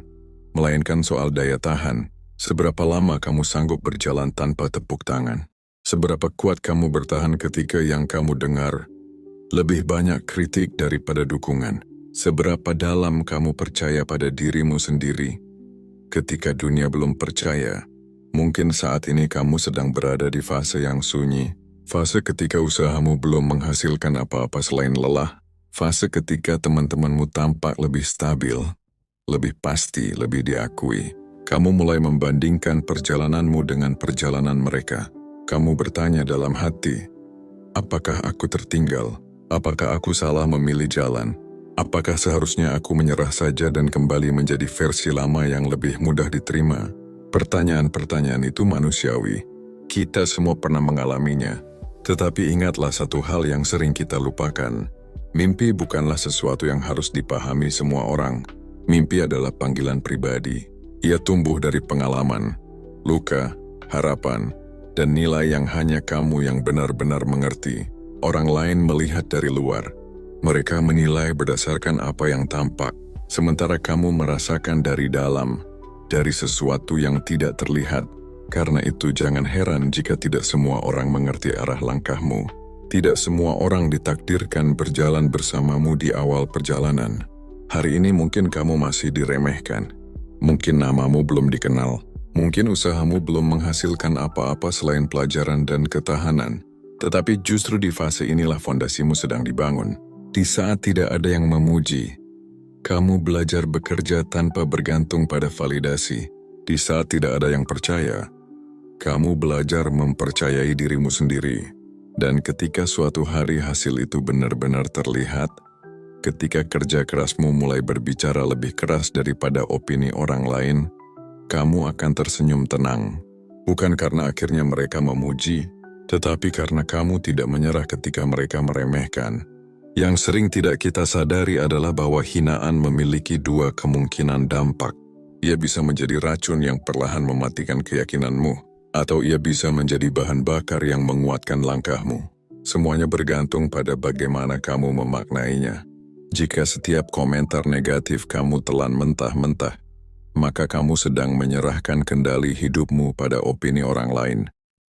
melainkan soal daya tahan. Seberapa lama kamu sanggup berjalan tanpa tepuk tangan? Seberapa kuat kamu bertahan ketika yang kamu dengar lebih banyak kritik daripada dukungan? Seberapa dalam kamu percaya pada dirimu sendiri ketika dunia belum percaya? Mungkin saat ini kamu sedang berada di fase yang sunyi, fase ketika usahamu belum menghasilkan apa-apa selain lelah, fase ketika teman-temanmu tampak lebih stabil, lebih pasti, lebih diakui. Kamu mulai membandingkan perjalananmu dengan perjalanan mereka. Kamu bertanya dalam hati, apakah aku tertinggal? Apakah aku salah memilih jalan? Apakah seharusnya aku menyerah saja dan kembali menjadi versi lama yang lebih mudah diterima? Pertanyaan-pertanyaan itu manusiawi. Kita semua pernah mengalaminya. Tetapi ingatlah satu hal yang sering kita lupakan. Mimpi bukanlah sesuatu yang harus dipahami semua orang. Mimpi adalah panggilan pribadi. Ia tumbuh dari pengalaman, luka, harapan, dan nilai yang hanya kamu yang benar-benar mengerti. Orang lain melihat dari luar. Mereka menilai berdasarkan apa yang tampak, sementara kamu merasakan dari dalam, dari sesuatu yang tidak terlihat. Karena itu jangan heran jika tidak semua orang mengerti arah langkahmu. Tidak semua orang ditakdirkan berjalan bersamamu di awal perjalanan. Hari ini mungkin kamu masih diremehkan. Mungkin namamu belum dikenal. Mungkin usahamu belum menghasilkan apa-apa selain pelajaran dan ketahanan. Tetapi justru di fase inilah fondasimu sedang dibangun. Di saat tidak ada yang memuji, kamu belajar bekerja tanpa bergantung pada validasi. Di saat tidak ada yang percaya, kamu belajar mempercayai dirimu sendiri. Dan ketika suatu hari hasil itu benar-benar terlihat, ketika kerja kerasmu mulai berbicara lebih keras daripada opini orang lain, kamu akan tersenyum tenang. Bukan karena akhirnya mereka memuji, tetapi karena kamu tidak menyerah ketika mereka meremehkan. Yang sering tidak kita sadari adalah bahwa hinaan memiliki dua kemungkinan dampak. Ia bisa menjadi racun yang perlahan mematikan keyakinanmu, atau ia bisa menjadi bahan bakar yang menguatkan langkahmu. Semuanya bergantung pada bagaimana kamu memaknainya. Jika setiap komentar negatif kamu telan mentah-mentah, maka kamu sedang menyerahkan kendali hidupmu pada opini orang lain.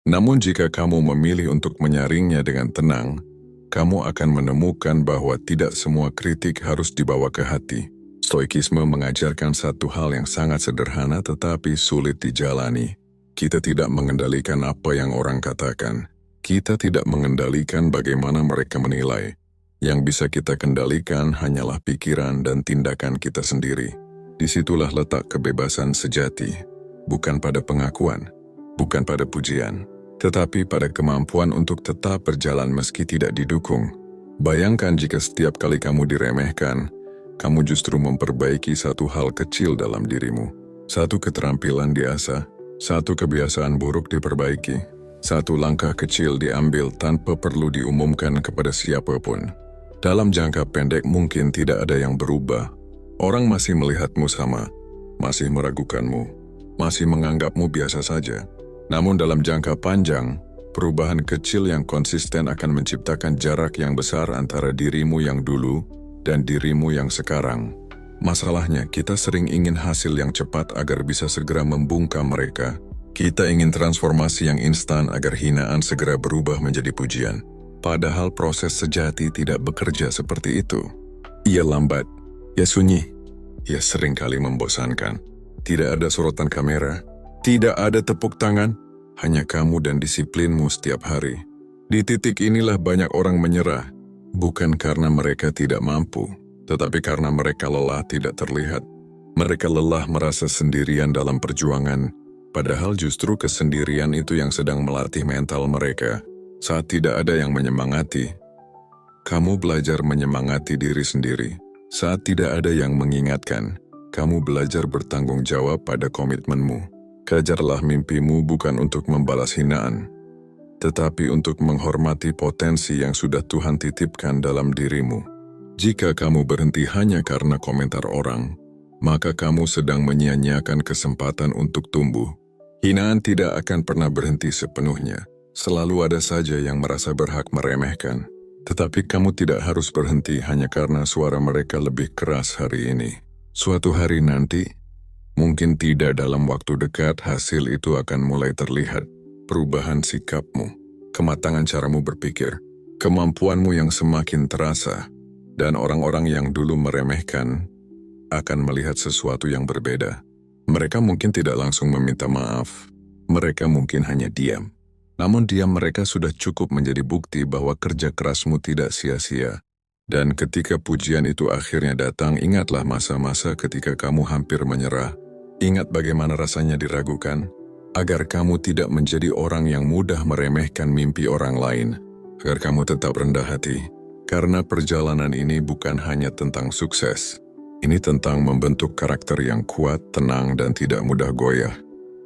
Namun jika kamu memilih untuk menyaringnya dengan tenang, kamu akan menemukan bahwa tidak semua kritik harus dibawa ke hati. Stoikisme mengajarkan satu hal yang sangat sederhana tetapi sulit dijalani. Kita tidak mengendalikan apa yang orang katakan. Kita tidak mengendalikan bagaimana mereka menilai. Yang bisa kita kendalikan hanyalah pikiran dan tindakan kita sendiri. Disitulah letak kebebasan sejati. Bukan pada pengakuan, bukan pada pujian, tetapi pada kemampuan untuk tetap berjalan meski tidak didukung. Bayangkan jika setiap kali kamu diremehkan, kamu justru memperbaiki satu hal kecil dalam dirimu. Satu keterampilan diasah, satu kebiasaan buruk diperbaiki, satu langkah kecil diambil tanpa perlu diumumkan kepada siapapun. Dalam jangka pendek mungkin tidak ada yang berubah. Orang masih melihatmu sama, masih meragukanmu, masih menganggapmu biasa saja. Namun dalam jangka panjang, perubahan kecil yang konsisten akan menciptakan jarak yang besar antara dirimu yang dulu dan dirimu yang sekarang. Masalahnya, kita sering ingin hasil yang cepat agar bisa segera membungkam mereka. Kita ingin transformasi yang instan agar hinaan segera berubah menjadi pujian. Padahal proses sejati tidak bekerja seperti itu. Ia lambat, ia sunyi, ia seringkali membosankan. Tidak ada sorotan kamera, tidak ada tepuk tangan, hanya kamu dan disiplinmu setiap hari. Di titik inilah banyak orang menyerah, bukan karena mereka tidak mampu, tetapi karena mereka lelah tidak terlihat. Mereka lelah merasa sendirian dalam perjuangan, padahal justru kesendirian itu yang sedang melatih mental mereka. Saat tidak ada yang menyemangati, kamu belajar menyemangati diri sendiri. Saat tidak ada yang mengingatkan, kamu belajar bertanggung jawab pada komitmenmu. Kejarlah mimpimu bukan untuk membalas hinaan, tetapi untuk menghormati potensi yang sudah Tuhan titipkan dalam dirimu. Jika kamu berhenti hanya karena komentar orang, maka kamu sedang menyia-nyiakan kesempatan untuk tumbuh. Hinaan tidak akan pernah berhenti sepenuhnya. Selalu ada saja yang merasa berhak meremehkan. Tetapi kamu tidak harus berhenti hanya karena suara mereka lebih keras hari ini. Suatu hari nanti, mungkin tidak dalam waktu dekat, hasil itu akan mulai terlihat. Perubahan sikapmu, kematangan caramu berpikir, kemampuanmu yang semakin terasa, dan orang-orang yang dulu meremehkan akan melihat sesuatu yang berbeda. Mereka mungkin tidak langsung meminta maaf. Mereka mungkin hanya diam. Namun diam mereka sudah cukup menjadi bukti bahwa kerja kerasmu tidak sia-sia. Dan ketika pujian itu akhirnya datang, ingatlah masa-masa ketika kamu hampir menyerah. Ingat bagaimana rasanya diragukan, agar kamu tidak menjadi orang yang mudah meremehkan mimpi orang lain. Agar kamu tetap rendah hati. Karena perjalanan ini bukan hanya tentang sukses. Ini tentang membentuk karakter yang kuat, tenang, dan tidak mudah goyah.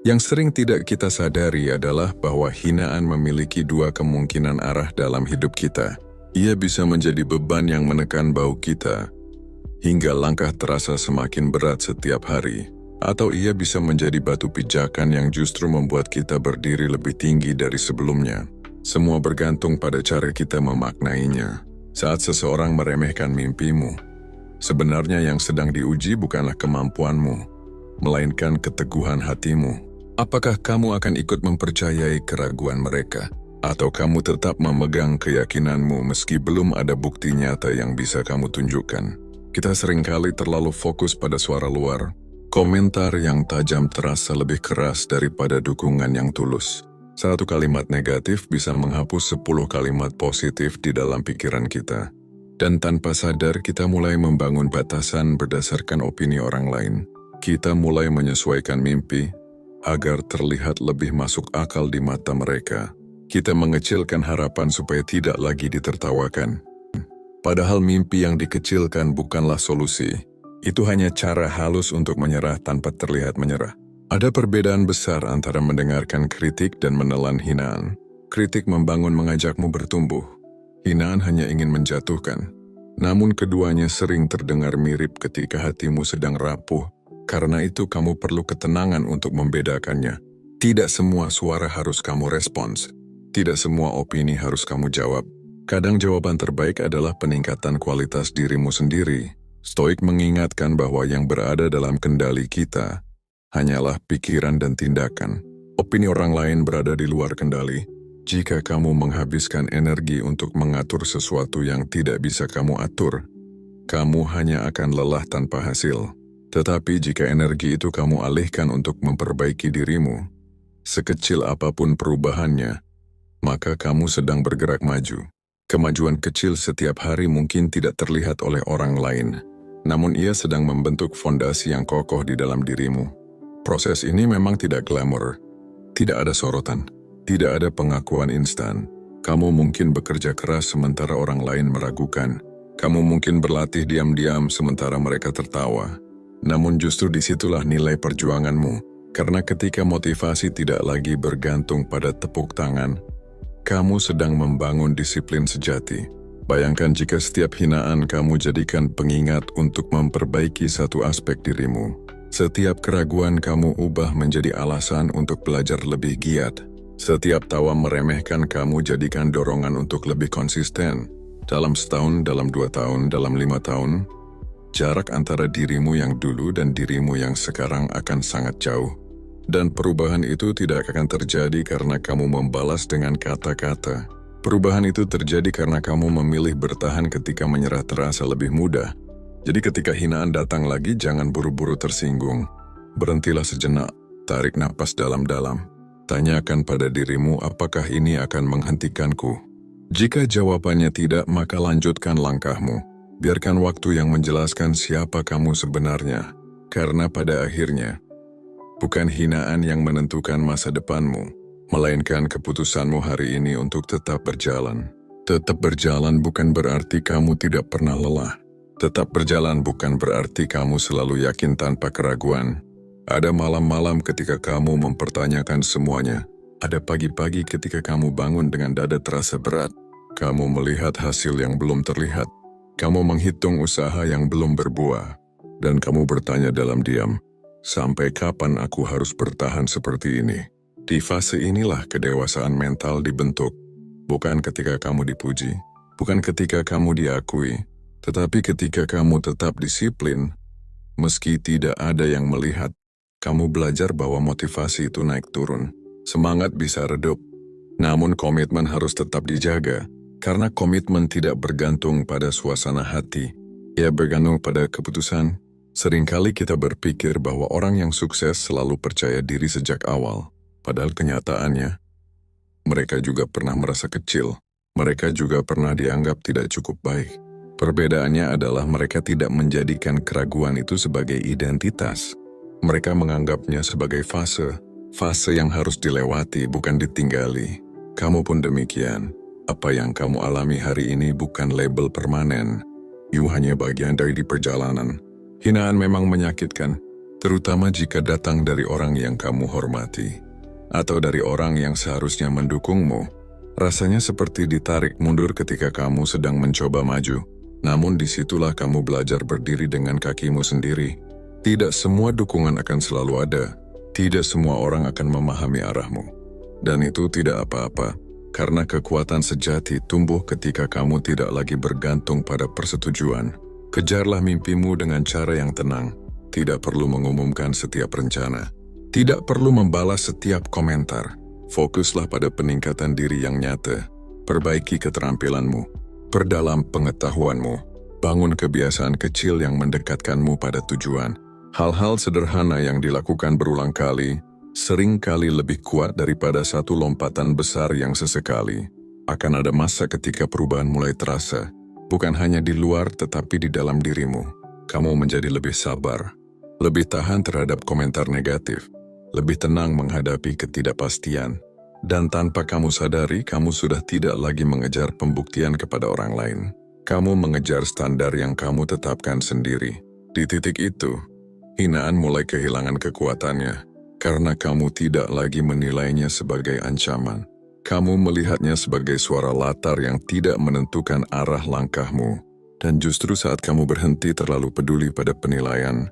Yang sering tidak kita sadari adalah bahwa hinaan memiliki dua kemungkinan arah dalam hidup kita. Ia bisa menjadi beban yang menekan bau kita, hingga langkah terasa semakin berat setiap hari. Atau ia bisa menjadi batu pijakan yang justru membuat kita berdiri lebih tinggi dari sebelumnya. Semua bergantung pada cara kita memaknainya. Saat seseorang meremehkan mimpimu, sebenarnya yang sedang diuji bukanlah kemampuanmu, melainkan keteguhan hatimu. Apakah kamu akan ikut mempercayai keraguan mereka? Atau kamu tetap memegang keyakinanmu meski belum ada bukti nyata yang bisa kamu tunjukkan? Kita seringkali terlalu fokus pada suara luar. Komentar yang tajam terasa lebih keras daripada dukungan yang tulus. Satu kalimat negatif bisa menghapus 10 kalimat positif di dalam pikiran kita. Dan tanpa sadar kita mulai membangun batasan berdasarkan opini orang lain. Kita mulai menyesuaikan mimpi agar terlihat lebih masuk akal di mata mereka. Kita mengecilkan harapan supaya tidak lagi ditertawakan. Padahal mimpi yang dikecilkan bukanlah solusi. Itu hanya cara halus untuk menyerah tanpa terlihat menyerah. Ada perbedaan besar antara mendengarkan kritik dan menelan hinaan. Kritik membangun, mengajakmu bertumbuh. Hinaan hanya ingin menjatuhkan. Namun keduanya sering terdengar mirip ketika hatimu sedang rapuh. Karena itu kamu perlu ketenangan untuk membedakannya. Tidak semua suara harus kamu respons. Tidak semua opini harus kamu jawab. Kadang jawaban terbaik adalah peningkatan kualitas dirimu sendiri. Stoik mengingatkan bahwa yang berada dalam kendali kita hanyalah pikiran dan tindakan. Opini orang lain berada di luar kendali. Jika kamu menghabiskan energi untuk mengatur sesuatu yang tidak bisa kamu atur, kamu hanya akan lelah tanpa hasil. Tetapi jika energi itu kamu alihkan untuk memperbaiki dirimu, sekecil apapun perubahannya, maka kamu sedang bergerak maju. Kemajuan kecil setiap hari mungkin tidak terlihat oleh orang lain, namun ia sedang membentuk fondasi yang kokoh di dalam dirimu. Proses ini memang tidak glamor, tidak ada sorotan, tidak ada pengakuan instan. Kamu mungkin bekerja keras sementara orang lain meragukan. Kamu mungkin berlatih diam-diam sementara mereka tertawa. Namun justru disitulah nilai perjuanganmu, karena ketika motivasi tidak lagi bergantung pada tepuk tangan, kamu sedang membangun disiplin sejati. Bayangkan jika setiap hinaan kamu jadikan pengingat untuk memperbaiki satu aspek dirimu. Setiap keraguan kamu ubah menjadi alasan untuk belajar lebih giat. Setiap tawa meremehkan kamu jadikan dorongan untuk lebih konsisten. Dalam setahun, dalam 2 tahun, dalam 5 tahun, jarak antara dirimu yang dulu dan dirimu yang sekarang akan sangat jauh. Dan perubahan itu tidak akan terjadi karena kamu membalas dengan kata-kata. Perubahan itu terjadi karena kamu memilih bertahan ketika menyerah terasa lebih mudah. Jadi ketika hinaan datang lagi, jangan buru-buru tersinggung. Berhentilah sejenak, tarik napas dalam-dalam. Tanyakan pada dirimu, apakah ini akan menghentikanku? Jika jawabannya tidak, maka lanjutkan langkahmu. Biarkan waktu yang menjelaskan siapa kamu sebenarnya. Karena pada akhirnya, bukan hinaan yang menentukan masa depanmu, melainkan keputusanmu hari ini untuk tetap berjalan. Tetap berjalan bukan berarti kamu tidak pernah lelah. Tetap berjalan bukan berarti kamu selalu yakin tanpa keraguan. Ada malam-malam ketika kamu mempertanyakan semuanya. Ada pagi-pagi ketika kamu bangun dengan dada terasa berat. Kamu melihat hasil yang belum terlihat. Kamu menghitung usaha yang belum berbuah, dan kamu bertanya dalam diam, sampai kapan aku harus bertahan seperti ini? Di fase inilah kedewasaan mental dibentuk, bukan ketika kamu dipuji, bukan ketika kamu diakui, tetapi ketika kamu tetap disiplin, meski tidak ada yang melihat. Kamu belajar bahwa motivasi itu naik turun, semangat bisa redup, namun komitmen harus tetap dijaga. Karena komitmen tidak bergantung pada suasana hati, ia bergantung pada keputusan. Seringkali kita berpikir bahwa orang yang sukses selalu percaya diri sejak awal, padahal kenyataannya, mereka juga pernah merasa kecil, mereka juga pernah dianggap tidak cukup baik. Perbedaannya adalah mereka tidak menjadikan keraguan itu sebagai identitas. Mereka menganggapnya sebagai fase yang harus dilewati, bukan ditinggali. Kamu pun demikian. Apa yang kamu alami hari ini bukan label permanen. You hanya bagian dari perjalanan. Hinaan memang menyakitkan, terutama jika datang dari orang yang kamu hormati, atau dari orang yang seharusnya mendukungmu. Rasanya seperti ditarik mundur ketika kamu sedang mencoba maju. Namun disitulah kamu belajar berdiri dengan kakimu sendiri. Tidak semua dukungan akan selalu ada. Tidak semua orang akan memahami arahmu. Dan itu tidak apa-apa. Karena kekuatan sejati tumbuh ketika kamu tidak lagi bergantung pada persetujuan. Kejarlah mimpimu dengan cara yang tenang. Tidak perlu mengumumkan setiap rencana. Tidak perlu membalas setiap komentar. Fokuslah pada peningkatan diri yang nyata. Perbaiki keterampilanmu. Perdalam pengetahuanmu. Bangun kebiasaan kecil yang mendekatkanmu pada tujuan. Hal-hal sederhana yang dilakukan berulang kali sering kali lebih kuat daripada satu lompatan besar yang sesekali. Akan ada masa ketika perubahan mulai terasa, bukan hanya di luar tetapi di dalam dirimu. Kamu menjadi lebih sabar, lebih tahan terhadap komentar negatif, lebih tenang menghadapi ketidakpastian, dan tanpa kamu sadari, kamu sudah tidak lagi mengejar pembuktian kepada orang lain. Kamu mengejar standar yang kamu tetapkan sendiri. Di titik itu, hinaan mulai kehilangan kekuatannya. Karena kamu tidak lagi menilainya sebagai ancaman. Kamu melihatnya sebagai suara latar yang tidak menentukan arah langkahmu. Dan justru saat kamu berhenti terlalu peduli pada penilaian,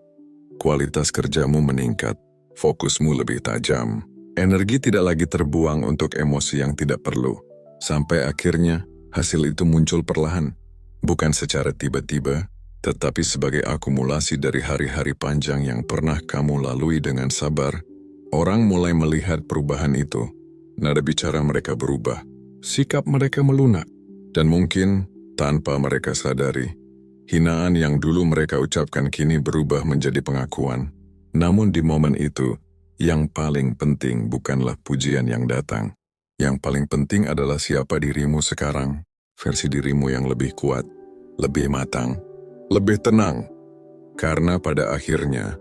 kualitas kerjamu meningkat, fokusmu lebih tajam. Energi tidak lagi terbuang untuk emosi yang tidak perlu. Sampai akhirnya, hasil itu muncul perlahan. Bukan secara tiba-tiba, tetapi sebagai akumulasi dari hari-hari panjang yang pernah kamu lalui dengan sabar. Orang mulai melihat perubahan itu. Nada bicara mereka berubah. Sikap mereka melunak. Dan mungkin, tanpa mereka sadari, hinaan yang dulu mereka ucapkan kini berubah menjadi pengakuan. Namun di momen itu, yang paling penting bukanlah pujian yang datang. Yang paling penting adalah siapa dirimu sekarang. Versi dirimu yang lebih kuat, lebih matang, lebih tenang. Karena pada akhirnya,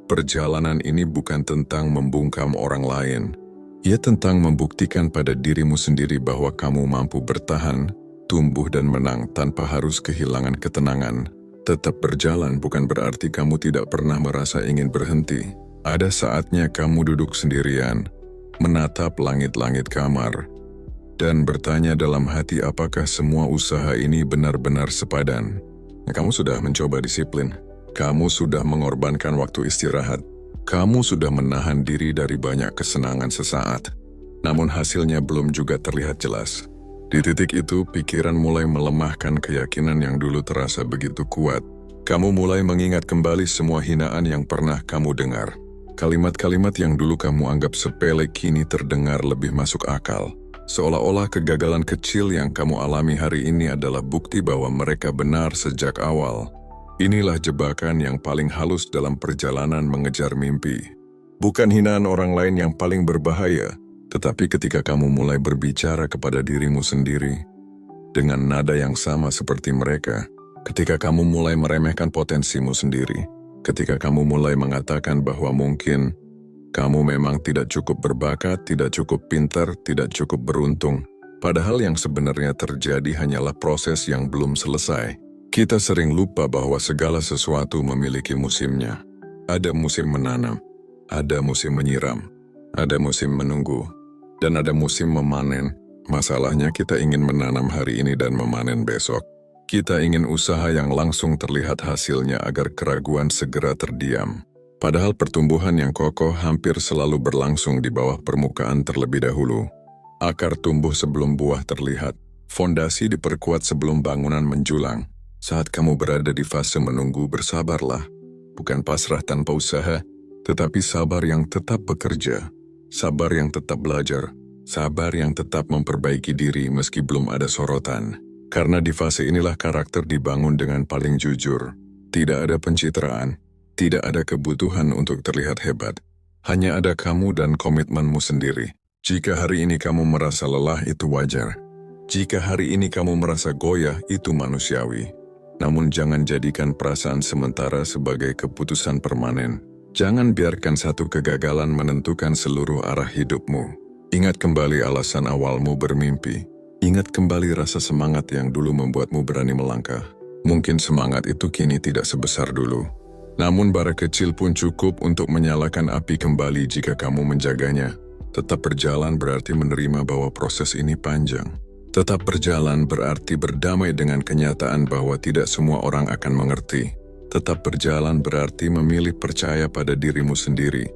perjalanan ini bukan tentang membungkam orang lain. Ia tentang membuktikan pada dirimu sendiri bahwa kamu mampu bertahan, tumbuh dan menang tanpa harus kehilangan ketenangan. Tetap berjalan bukan berarti kamu tidak pernah merasa ingin berhenti. Ada saatnya kamu duduk sendirian, menatap langit-langit kamar, dan bertanya dalam hati apakah semua usaha ini benar-benar sepadan. Kamu sudah mencoba disiplin. Kamu sudah mengorbankan waktu istirahat. Kamu sudah menahan diri dari banyak kesenangan sesaat. Namun hasilnya belum juga terlihat jelas. Di titik itu, pikiran mulai melemahkan keyakinan yang dulu terasa begitu kuat. Kamu mulai mengingat kembali semua hinaan yang pernah kamu dengar. Kalimat-kalimat yang dulu kamu anggap sepele kini terdengar lebih masuk akal. Seolah-olah kegagalan kecil yang kamu alami hari ini adalah bukti bahwa mereka benar sejak awal. Inilah jebakan yang paling halus dalam perjalanan mengejar mimpi. Bukan hinaan orang lain yang paling berbahaya, tetapi ketika kamu mulai berbicara kepada dirimu sendiri, dengan nada yang sama seperti mereka, ketika kamu mulai meremehkan potensimu sendiri, ketika kamu mulai mengatakan bahwa mungkin kamu memang tidak cukup berbakat, tidak cukup pintar, tidak cukup beruntung, padahal yang sebenarnya terjadi hanyalah proses yang belum selesai. Kita sering lupa bahwa segala sesuatu memiliki musimnya. Ada musim menanam, ada musim menyiram, ada musim menunggu, dan ada musim memanen. Masalahnya kita ingin menanam hari ini dan memanen besok. Kita ingin usaha yang langsung terlihat hasilnya agar keraguan segera terdiam. Padahal pertumbuhan yang kokoh hampir selalu berlangsung di bawah permukaan terlebih dahulu. Akar tumbuh sebelum buah terlihat. Fondasi diperkuat sebelum bangunan menjulang. Saat kamu berada di fase menunggu, bersabarlah. Bukan pasrah tanpa usaha, tetapi sabar yang tetap bekerja. Sabar yang tetap belajar. Sabar yang tetap memperbaiki diri meski belum ada sorotan. Karena di fase inilah karakter dibangun dengan paling jujur. Tidak ada pencitraan, tidak ada kebutuhan untuk terlihat hebat. Hanya ada kamu dan komitmenmu sendiri. Jika hari ini kamu merasa lelah, itu wajar. Jika hari ini kamu merasa goyah, itu manusiawi. Namun jangan jadikan perasaan sementara sebagai keputusan permanen. Jangan biarkan satu kegagalan menentukan seluruh arah hidupmu. Ingat kembali alasan awalmu bermimpi. Ingat kembali rasa semangat yang dulu membuatmu berani melangkah. Mungkin semangat itu kini tidak sebesar dulu. Namun bara kecil pun cukup untuk menyalakan api kembali jika kamu menjaganya. Tetap berjalan berarti menerima bahwa proses ini panjang. Tetap berjalan berarti berdamai dengan kenyataan bahwa tidak semua orang akan mengerti. Tetap berjalan berarti memilih percaya pada dirimu sendiri.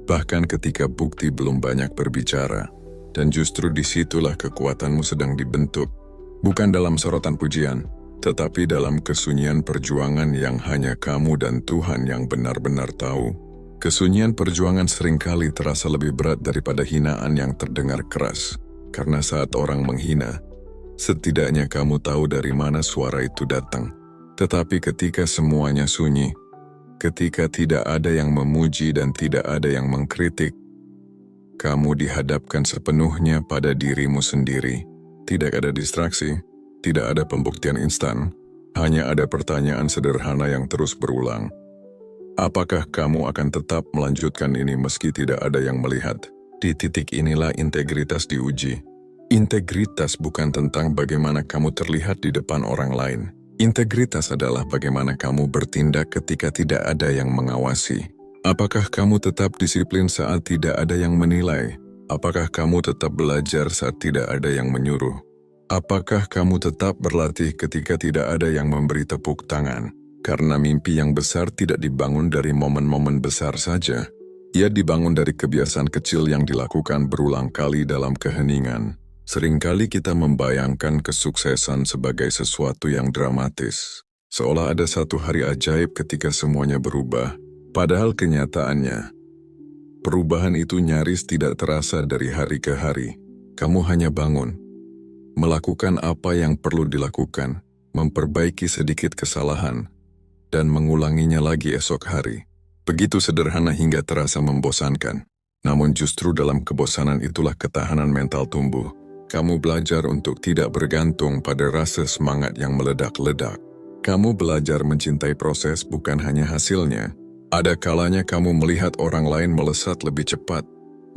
Bahkan ketika bukti belum banyak berbicara. Dan justru disitulah kekuatanmu sedang dibentuk. Bukan dalam sorotan pujian, tetapi dalam kesunyian perjuangan yang hanya kamu dan Tuhan yang benar-benar tahu. Kesunyian perjuangan seringkali terasa lebih berat daripada hinaan yang terdengar keras. Karena saat orang menghina, setidaknya kamu tahu dari mana suara itu datang. Tetapi ketika semuanya sunyi, ketika tidak ada yang memuji dan tidak ada yang mengkritik, kamu dihadapkan sepenuhnya pada dirimu sendiri. Tidak ada distraksi, tidak ada pembuktian instan, hanya ada pertanyaan sederhana yang terus berulang. Apakah kamu akan tetap melanjutkan ini meski tidak ada yang melihat? Di titik inilah integritas diuji. Integritas bukan tentang bagaimana kamu terlihat di depan orang lain. Integritas adalah bagaimana kamu bertindak ketika tidak ada yang mengawasi. Apakah kamu tetap disiplin saat tidak ada yang menilai? Apakah kamu tetap belajar saat tidak ada yang menyuruh? Apakah kamu tetap berlatih ketika tidak ada yang memberi tepuk tangan? Karena mimpi yang besar tidak dibangun dari momen-momen besar saja. Ia dibangun dari kebiasaan kecil yang dilakukan berulang kali dalam keheningan. Seringkali kita membayangkan kesuksesan sebagai sesuatu yang dramatis. Seolah ada satu hari ajaib ketika semuanya berubah. Padahal kenyataannya, perubahan itu nyaris tidak terasa dari hari ke hari. Kamu hanya bangun, melakukan apa yang perlu dilakukan, memperbaiki sedikit kesalahan, dan mengulanginya lagi esok hari. Begitu sederhana hingga terasa membosankan. Namun justru dalam kebosanan itulah ketahanan mental tumbuh. Kamu belajar untuk tidak bergantung pada rasa semangat yang meledak-ledak. Kamu belajar mencintai proses bukan hanya hasilnya. Ada kalanya kamu melihat orang lain melesat lebih cepat.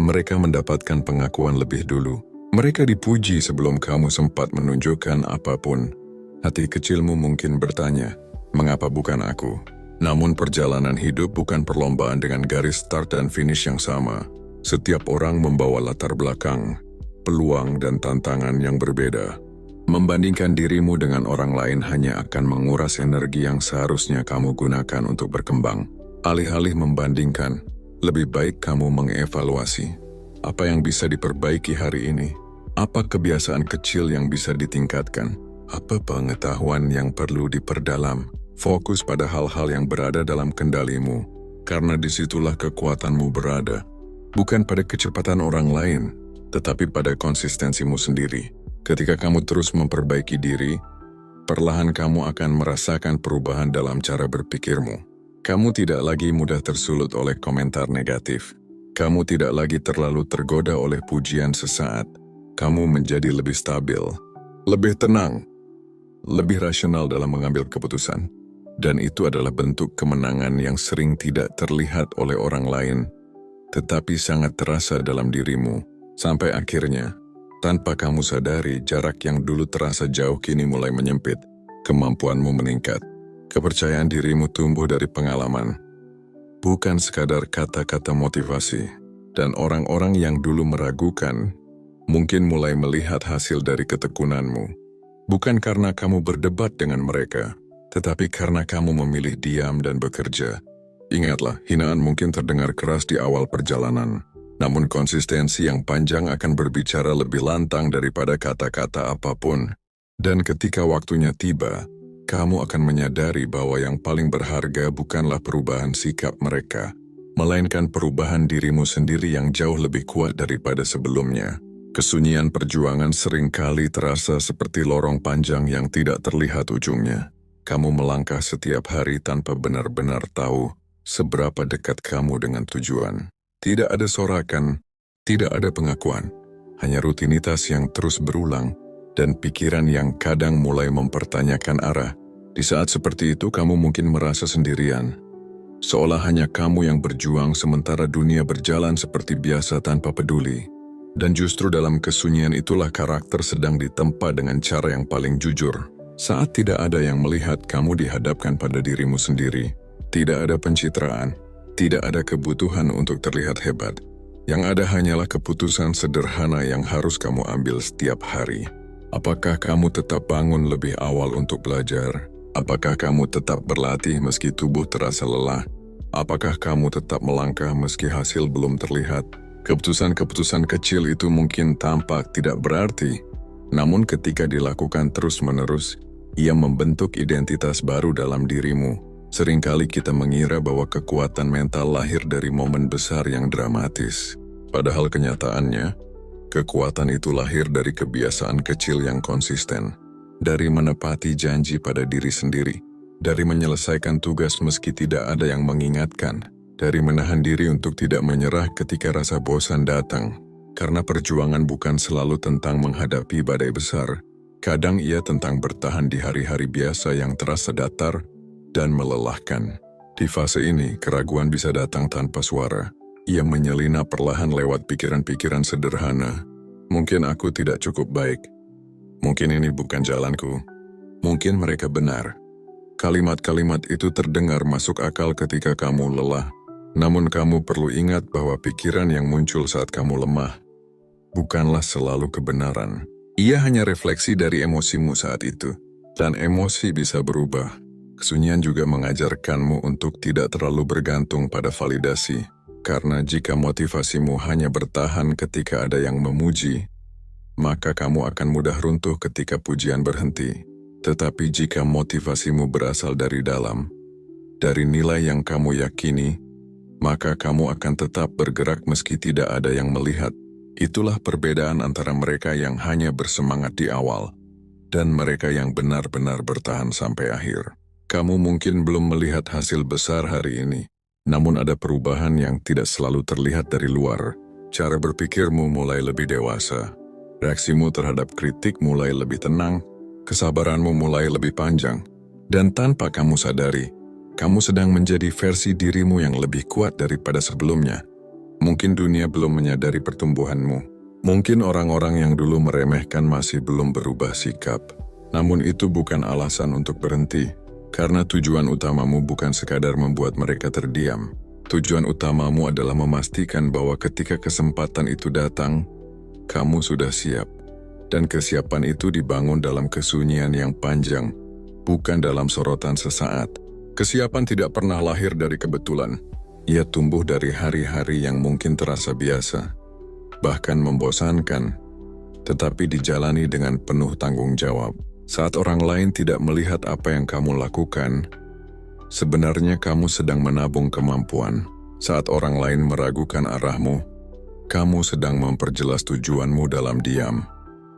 Mereka mendapatkan pengakuan lebih dulu. Mereka dipuji sebelum kamu sempat menunjukkan apapun. Hati kecilmu mungkin bertanya, mengapa bukan aku? Namun perjalanan hidup bukan perlombaan dengan garis start dan finish yang sama. Setiap orang membawa latar belakang, peluang dan tantangan yang berbeda. Membandingkan dirimu dengan orang lain hanya akan menguras energi yang seharusnya kamu gunakan untuk berkembang. Alih-alih membandingkan, lebih baik kamu mengevaluasi. Apa yang bisa diperbaiki hari ini? Apa kebiasaan kecil yang bisa ditingkatkan? Apa pengetahuan yang perlu diperdalam? Fokus pada hal-hal yang berada dalam kendalimu, karena disitulah kekuatanmu berada. Bukan pada kecepatan orang lain, tetapi pada konsistensimu sendiri. Ketika kamu terus memperbaiki diri, perlahan kamu akan merasakan perubahan dalam cara berpikirmu. Kamu tidak lagi mudah tersulut oleh komentar negatif. Kamu tidak lagi terlalu tergoda oleh pujian sesaat. Kamu menjadi lebih stabil, lebih tenang, lebih rasional dalam mengambil keputusan. Dan itu adalah bentuk kemenangan yang sering tidak terlihat oleh orang lain, tetapi sangat terasa dalam dirimu. Sampai akhirnya, tanpa kamu sadari, jarak yang dulu terasa jauh kini mulai menyempit. Kemampuanmu meningkat. Kepercayaan dirimu tumbuh dari pengalaman, bukan sekadar kata-kata motivasi. Dan orang-orang yang dulu meragukan, mungkin mulai melihat hasil dari ketekunanmu. Bukan karena kamu berdebat dengan mereka, tetapi karena kamu memilih diam dan bekerja. Ingatlah, hinaan mungkin terdengar keras di awal perjalanan, namun konsistensi yang panjang akan berbicara lebih lantang daripada kata-kata apapun. Dan ketika waktunya tiba, kamu akan menyadari bahwa yang paling berharga bukanlah perubahan sikap mereka, melainkan perubahan dirimu sendiri yang jauh lebih kuat daripada sebelumnya. Kesunyian perjuangan seringkali terasa seperti lorong panjang yang tidak terlihat ujungnya. Kamu melangkah setiap hari tanpa benar-benar tahu seberapa dekat kamu dengan tujuan. Tidak ada sorakan, tidak ada pengakuan, hanya rutinitas yang terus berulang dan pikiran yang kadang mulai mempertanyakan arah. Di saat seperti itu kamu mungkin merasa sendirian, seolah hanya kamu yang berjuang sementara dunia berjalan seperti biasa tanpa peduli. Dan justru dalam kesunyian itulah karakter sedang ditempa dengan cara yang paling jujur. Saat tidak ada yang melihat, kamu dihadapkan pada dirimu sendiri. Tidak ada pencitraan, tidak ada kebutuhan untuk terlihat hebat. Yang ada hanyalah keputusan sederhana yang harus kamu ambil setiap hari. Apakah kamu tetap bangun lebih awal untuk belajar? Apakah kamu tetap berlatih meski tubuh terasa lelah? Apakah kamu tetap melangkah meski hasil belum terlihat? Keputusan-keputusan kecil itu mungkin tampak tidak berarti, namun ketika dilakukan terus-menerus, ia membentuk identitas baru dalam dirimu. Seringkali kita mengira bahwa kekuatan mental lahir dari momen besar yang dramatis. Padahal kenyataannya, kekuatan itu lahir dari kebiasaan kecil yang konsisten, dari menepati janji pada diri sendiri, dari menyelesaikan tugas meski tidak ada yang mengingatkan, dari menahan diri untuk tidak menyerah ketika rasa bosan datang. Karena perjuangan bukan selalu tentang menghadapi badai besar, kadang ia tentang bertahan di hari-hari biasa yang terasa datar dan melelahkan. Di fase ini, keraguan bisa datang tanpa suara. Ia menyelinap perlahan lewat pikiran-pikiran sederhana. Mungkin aku tidak cukup baik. Mungkin ini bukan jalanku. Mungkin mereka benar. Kalimat-kalimat itu terdengar masuk akal ketika kamu lelah. Namun kamu perlu ingat bahwa pikiran yang muncul saat kamu lemah bukanlah selalu kebenaran. Ia hanya refleksi dari emosimu saat itu. Dan emosi bisa berubah. Kesunyian juga mengajarkanmu untuk tidak terlalu bergantung pada validasi. Karena jika motivasimu hanya bertahan ketika ada yang memuji, maka kamu akan mudah runtuh ketika pujian berhenti. Tetapi jika motivasimu berasal dari dalam, dari nilai yang kamu yakini, maka kamu akan tetap bergerak meski tidak ada yang melihat. Itulah perbedaan antara mereka yang hanya bersemangat di awal dan mereka yang benar-benar bertahan sampai akhir. Kamu mungkin belum melihat hasil besar hari ini, namun ada perubahan yang tidak selalu terlihat dari luar. Cara berpikirmu mulai lebih dewasa. Reaksimu terhadap kritik mulai lebih tenang. Kesabaranmu mulai lebih panjang. Dan tanpa kamu sadari, kamu sedang menjadi versi dirimu yang lebih kuat daripada sebelumnya. Mungkin dunia belum menyadari pertumbuhanmu. Mungkin orang-orang yang dulu meremehkan masih belum berubah sikap. Namun itu bukan alasan untuk berhenti. Karena tujuan utamamu bukan sekadar membuat mereka terdiam. Tujuan utamamu adalah memastikan bahwa ketika kesempatan itu datang, kamu sudah siap. Dan kesiapan itu dibangun dalam kesunyian yang panjang, bukan dalam sorotan sesaat. Kesiapan tidak pernah lahir dari kebetulan. Ia tumbuh dari hari-hari yang mungkin terasa biasa, bahkan membosankan, tetapi dijalani dengan penuh tanggung jawab. Saat orang lain tidak melihat apa yang kamu lakukan, sebenarnya kamu sedang menabung kemampuan. Saat orang lain meragukan arahmu, kamu sedang memperjelas tujuanmu dalam diam.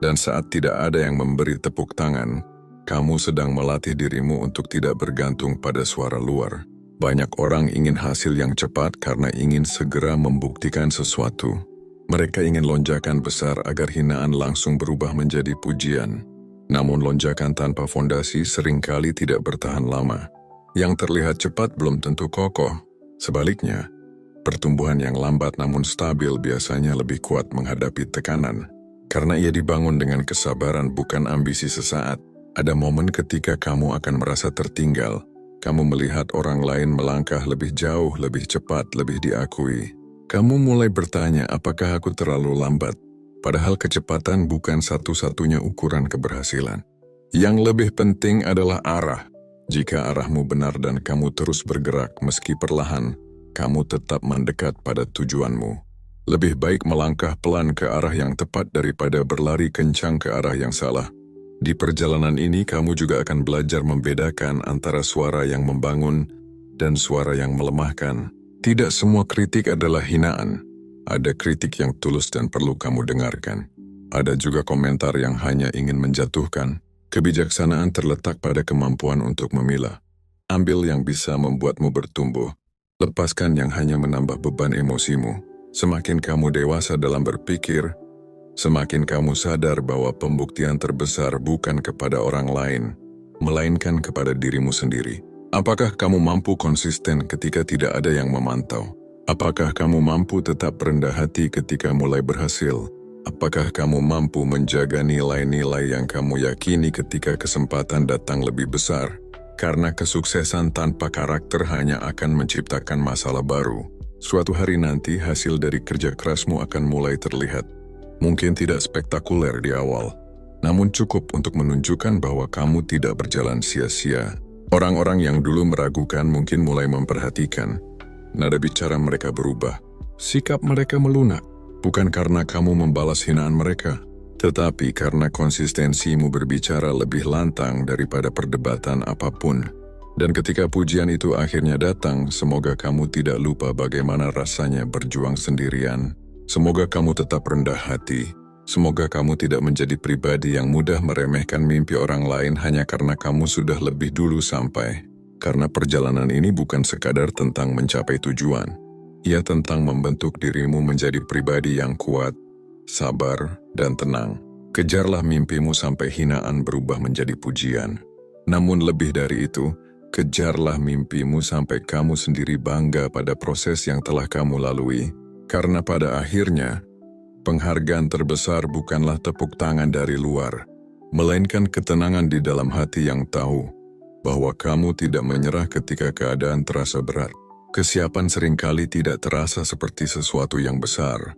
Dan saat tidak ada yang memberi tepuk tangan, kamu sedang melatih dirimu untuk tidak bergantung pada suara luar. Banyak orang ingin hasil yang cepat karena ingin segera membuktikan sesuatu. Mereka ingin lonjakan besar agar hinaan langsung berubah menjadi pujian. Namun lonjakan tanpa fondasi seringkali tidak bertahan lama. Yang terlihat cepat belum tentu kokoh. Sebaliknya, pertumbuhan yang lambat namun stabil biasanya lebih kuat menghadapi tekanan. Karena ia dibangun dengan kesabaran bukan ambisi sesaat. Ada momen ketika kamu akan merasa tertinggal. Kamu melihat orang lain melangkah lebih jauh, lebih cepat, lebih diakui. Kamu mulai bertanya, apakah aku terlalu lambat? Padahal kecepatan bukan satu-satunya ukuran keberhasilan. Yang lebih penting adalah arah. Jika arahmu benar dan kamu terus bergerak meski perlahan, kamu tetap mendekat pada tujuanmu. Lebih baik melangkah pelan ke arah yang tepat daripada berlari kencang ke arah yang salah. Di perjalanan ini kamu juga akan belajar membedakan antara suara yang membangun dan suara yang melemahkan. Tidak semua kritik adalah hinaan. Ada kritik yang tulus dan perlu kamu dengarkan. Ada juga komentar yang hanya ingin menjatuhkan. Kebijaksanaan terletak pada kemampuan untuk memilah. Ambil yang bisa membuatmu bertumbuh. Lepaskan yang hanya menambah beban emosimu. Semakin kamu dewasa dalam berpikir, semakin kamu sadar bahwa pembuktian terbesar bukan kepada orang lain, melainkan kepada dirimu sendiri. Apakah kamu mampu konsisten ketika tidak ada yang memantau? Apakah kamu mampu tetap rendah hati ketika mulai berhasil? Apakah kamu mampu menjaga nilai-nilai yang kamu yakini ketika kesempatan datang lebih besar? Karena kesuksesan tanpa karakter hanya akan menciptakan masalah baru. Suatu hari nanti hasil dari kerja kerasmu akan mulai terlihat. Mungkin tidak spektakuler di awal, namun cukup untuk menunjukkan bahwa kamu tidak berjalan sia-sia. Orang-orang yang dulu meragukan mungkin mulai memperhatikan. Nada bicara mereka berubah. Sikap mereka melunak. Bukan karena kamu membalas hinaan mereka, tetapi karena konsistensimu berbicara lebih lantang daripada perdebatan apapun. Dan ketika pujian itu akhirnya datang, semoga kamu tidak lupa bagaimana rasanya berjuang sendirian. Semoga kamu tetap rendah hati. Semoga kamu tidak menjadi pribadi yang mudah meremehkan mimpi orang lain hanya karena kamu sudah lebih dulu sampai. Karena perjalanan ini bukan sekadar tentang mencapai tujuan. Ia tentang membentuk dirimu menjadi pribadi yang kuat, sabar, dan tenang. Kejarlah mimpimu sampai hinaan berubah menjadi pujian. Namun lebih dari itu, kejarlah mimpimu sampai kamu sendiri bangga pada proses yang telah kamu lalui. Karena pada akhirnya, penghargaan terbesar bukanlah tepuk tangan dari luar, melainkan ketenangan di dalam hati yang tahu bahwa kamu tidak menyerah ketika keadaan terasa berat. Kesiapan seringkali tidak terasa seperti sesuatu yang besar.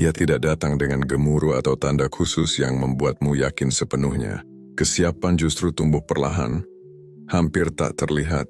Ia tidak datang dengan gemuruh atau tanda khusus yang membuatmu yakin sepenuhnya. Kesiapan justru tumbuh perlahan, hampir tak terlihat,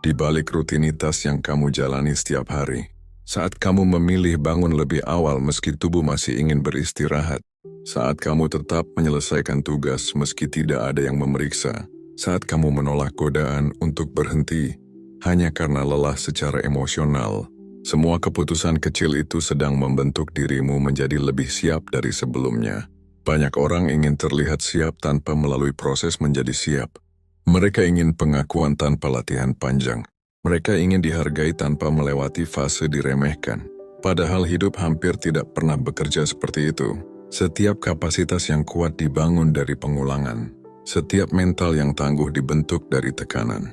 di balik rutinitas yang kamu jalani setiap hari. Saat kamu memilih bangun lebih awal meski tubuh masih ingin beristirahat. Saat kamu tetap menyelesaikan tugas meski tidak ada yang memeriksa. Saat kamu menolak godaan untuk berhenti hanya karena lelah secara emosional. Semua keputusan kecil itu sedang membentuk dirimu menjadi lebih siap dari sebelumnya. Banyak orang ingin terlihat siap tanpa melalui proses menjadi siap. Mereka ingin pengakuan tanpa latihan panjang. Mereka ingin dihargai tanpa melewati fase diremehkan. Padahal hidup hampir tidak pernah bekerja seperti itu. Setiap kapasitas yang kuat dibangun dari pengulangan. Setiap mental yang tangguh dibentuk dari tekanan.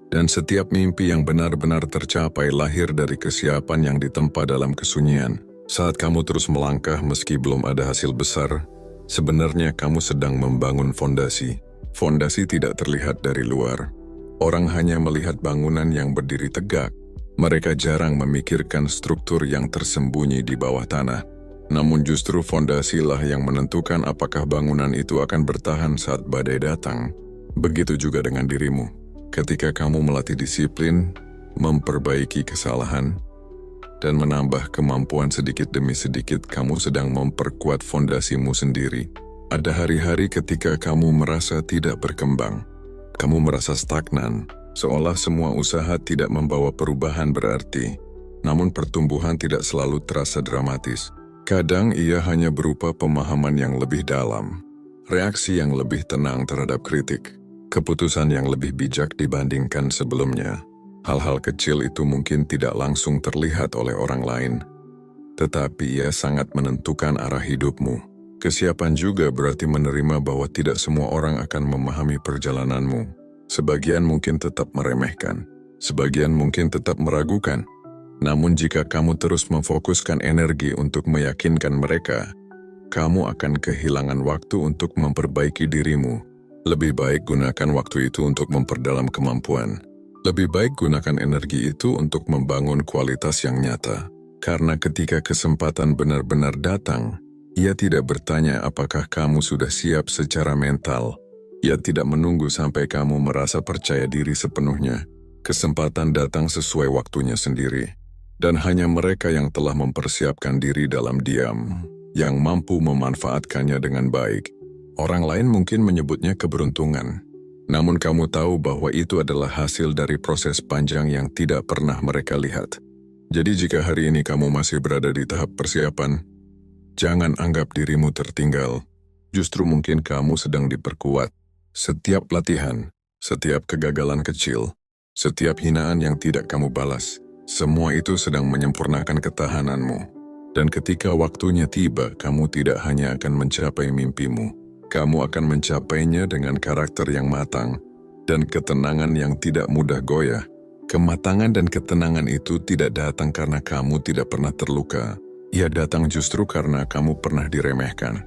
Dan setiap mimpi yang benar-benar tercapai lahir dari kesiapan yang ditempa dalam kesunyian. Saat kamu terus melangkah meski belum ada hasil besar, sebenarnya kamu sedang membangun fondasi. Fondasi tidak terlihat dari luar. Orang hanya melihat bangunan yang berdiri tegak. Mereka jarang memikirkan struktur yang tersembunyi di bawah tanah. Namun justru fondasilah yang menentukan apakah bangunan itu akan bertahan saat badai datang. Begitu juga dengan dirimu. Ketika kamu melatih disiplin, memperbaiki kesalahan, dan menambah kemampuan sedikit demi sedikit, kamu sedang memperkuat fondasimu sendiri. Ada hari-hari ketika kamu merasa tidak berkembang. Kamu merasa stagnan, seolah semua usaha tidak membawa perubahan berarti. Namun pertumbuhan tidak selalu terasa dramatis. Kadang ia hanya berupa pemahaman yang lebih dalam, reaksi yang lebih tenang terhadap kritik, keputusan yang lebih bijak dibandingkan sebelumnya. Hal-hal kecil itu mungkin tidak langsung terlihat oleh orang lain, tetapi ia sangat menentukan arah hidupmu. Kesiapan juga berarti menerima bahwa tidak semua orang akan memahami perjalananmu. Sebagian mungkin tetap meremehkan, sebagian mungkin tetap meragukan. Namun jika kamu terus memfokuskan energi untuk meyakinkan mereka, kamu akan kehilangan waktu untuk memperbaiki dirimu. Lebih baik gunakan waktu itu untuk memperdalam kemampuan. Lebih baik gunakan energi itu untuk membangun kualitas yang nyata. Karena ketika kesempatan benar-benar datang, ia tidak bertanya apakah kamu sudah siap secara mental, Ia tidak menunggu sampai kamu merasa percaya diri sepenuhnya. Kesempatan datang sesuai waktunya sendiri. Dan hanya mereka yang telah mempersiapkan diri dalam diam, yang mampu memanfaatkannya dengan baik. Orang lain mungkin menyebutnya keberuntungan. Namun kamu tahu bahwa itu adalah hasil dari proses panjang yang tidak pernah mereka lihat. Jadi jika hari ini kamu masih berada di tahap persiapan, jangan anggap dirimu tertinggal. Justru mungkin kamu sedang diperkuat. Setiap latihan, setiap kegagalan kecil, setiap hinaan yang tidak kamu balas, semua itu sedang menyempurnakan ketahananmu. Dan ketika waktunya tiba, kamu tidak hanya akan mencapai mimpimu, kamu akan mencapainya dengan karakter yang matang dan ketenangan yang tidak mudah goyah. Kematangan dan ketenangan itu tidak datang karena kamu tidak pernah terluka. Ia datang justru karena kamu pernah diremehkan.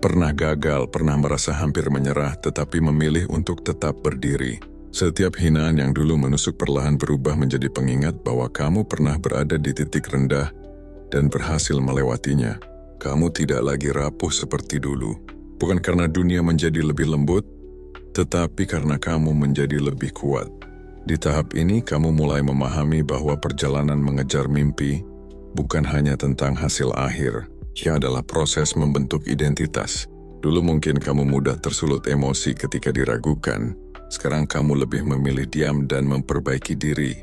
Pernah gagal, pernah merasa hampir menyerah, tetapi memilih untuk tetap berdiri. Setiap hinaan yang dulu menusuk perlahan berubah menjadi pengingat bahwa kamu pernah berada di titik rendah dan berhasil melewatinya. Kamu tidak lagi rapuh seperti dulu. Bukan karena dunia menjadi lebih lembut, tetapi karena kamu menjadi lebih kuat. Di tahap ini, kamu mulai memahami bahwa perjalanan mengejar mimpi bukan hanya tentang hasil akhir. Ia adalah proses membentuk identitas. Dulu mungkin kamu mudah tersulut emosi ketika diragukan. Sekarang kamu lebih memilih diam dan memperbaiki diri.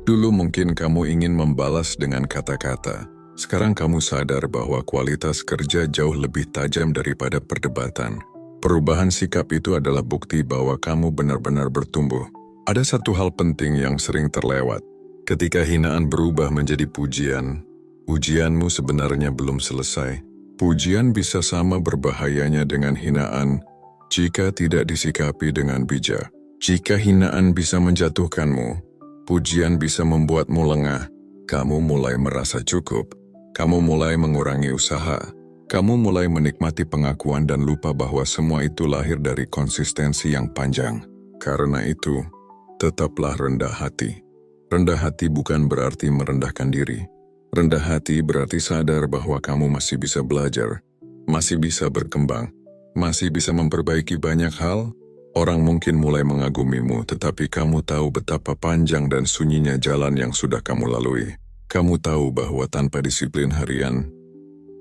Dulu mungkin kamu ingin membalas dengan kata-kata. Sekarang kamu sadar bahwa kualitas kerja jauh lebih tajam daripada perdebatan. Perubahan sikap itu adalah bukti bahwa kamu benar-benar bertumbuh. Ada satu hal penting yang sering terlewat. Ketika hinaan berubah menjadi pujian, ujianmu sebenarnya belum selesai. Pujian bisa sama berbahayanya dengan hinaan jika tidak disikapi dengan bijak. Jika hinaan bisa menjatuhkanmu, pujian bisa membuatmu lengah. Kamu mulai merasa cukup. Kamu mulai mengurangi usaha. Kamu mulai menikmati pengakuan dan lupa bahwa semua itu lahir dari konsistensi yang panjang. Karena itu, tetaplah rendah hati. Rendah hati bukan berarti merendahkan diri. Rendah hati berarti sadar bahwa kamu masih bisa belajar, masih bisa berkembang, masih bisa memperbaiki banyak hal. Orang mungkin mulai mengagumimu, tetapi kamu tahu betapa panjang dan sunyinya jalan yang sudah kamu lalui. Kamu tahu bahwa tanpa disiplin harian,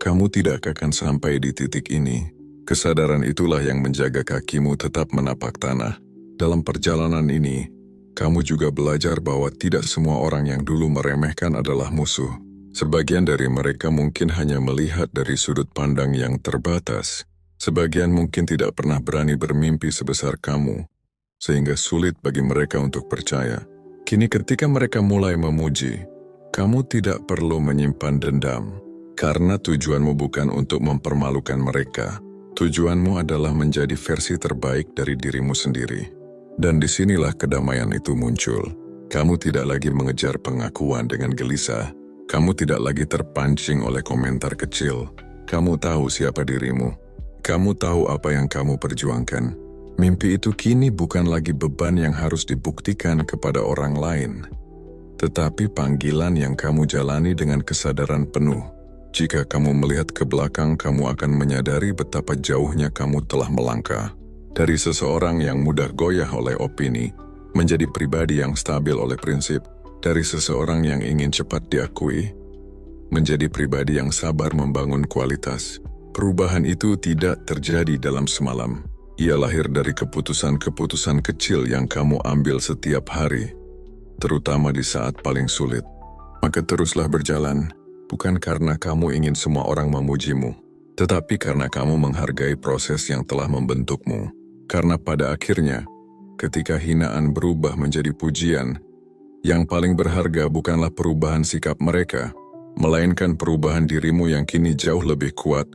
kamu tidak akan sampai di titik ini. Kesadaran itulah yang menjaga kakimu tetap menapak tanah. Dalam perjalanan ini, kamu juga belajar bahwa tidak semua orang yang dulu meremehkan adalah musuh. Sebagian dari mereka mungkin hanya melihat dari sudut pandang yang terbatas. Sebagian mungkin tidak pernah berani bermimpi sebesar kamu, sehingga sulit bagi mereka untuk percaya. Kini ketika mereka mulai memuji, kamu tidak perlu menyimpan dendam, karena tujuanmu bukan untuk mempermalukan mereka. Tujuanmu adalah menjadi versi terbaik dari dirimu sendiri. Dan disinilah kedamaian itu muncul. Kamu tidak lagi mengejar pengakuan dengan gelisah. Kamu tidak lagi terpancing oleh komentar kecil. Kamu tahu siapa dirimu. Kamu tahu apa yang kamu perjuangkan. Mimpi itu kini bukan lagi beban yang harus dibuktikan kepada orang lain, tetapi panggilan yang kamu jalani dengan kesadaran penuh. Jika kamu melihat ke belakang, kamu akan menyadari betapa jauhnya kamu telah melangkah. Dari seseorang yang mudah goyah oleh opini, menjadi pribadi yang stabil oleh prinsip. Dari seseorang yang ingin cepat diakui, menjadi pribadi yang sabar membangun kualitas. Perubahan itu tidak terjadi dalam semalam. Ia lahir dari keputusan-keputusan kecil yang kamu ambil setiap hari, terutama di saat paling sulit. Maka teruslah berjalan, bukan karena kamu ingin semua orang memujimu, tetapi karena kamu menghargai proses yang telah membentukmu. Karena pada akhirnya, ketika hinaan berubah menjadi pujian, yang paling berharga bukanlah perubahan sikap mereka, melainkan perubahan dirimu yang kini jauh lebih kuat,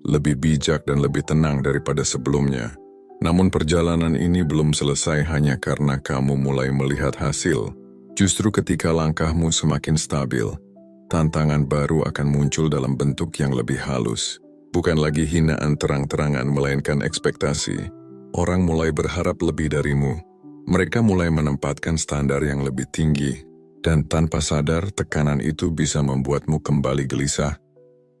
lebih bijak dan lebih tenang daripada sebelumnya. Namun perjalanan ini belum selesai hanya karena kamu mulai melihat hasil. Justru ketika langkahmu semakin stabil, tantangan baru akan muncul dalam bentuk yang lebih halus. Bukan lagi hinaan terang-terangan melainkan ekspektasi. Orang mulai berharap lebih darimu. Mereka mulai menempatkan standar yang lebih tinggi. Dan tanpa sadar, tekanan itu bisa membuatmu kembali gelisah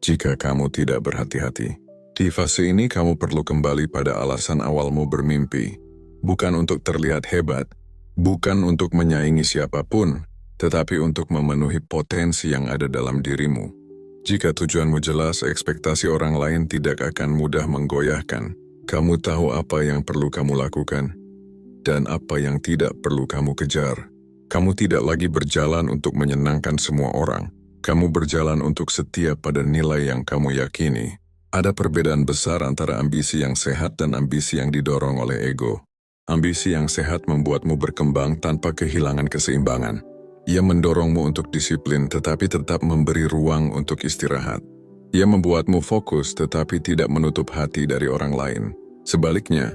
jika kamu tidak berhati-hati. Di fase ini kamu perlu kembali pada alasan awalmu bermimpi. Bukan untuk terlihat hebat, bukan untuk menyaingi siapapun, tetapi untuk memenuhi potensi yang ada dalam dirimu. Jika tujuanmu jelas, ekspektasi orang lain tidak akan mudah menggoyahkan. Kamu tahu apa yang perlu kamu lakukan dan apa yang tidak perlu kamu kejar. Kamu tidak lagi berjalan untuk menyenangkan semua orang. Kamu berjalan untuk setia pada nilai yang kamu yakini. Ada perbedaan besar antara ambisi yang sehat dan ambisi yang didorong oleh ego. Ambisi yang sehat membuatmu berkembang tanpa kehilangan keseimbangan. Ia mendorongmu untuk disiplin tetapi tetap memberi ruang untuk istirahat. Ia membuatmu fokus tetapi tidak menutup hati dari orang lain. Sebaliknya,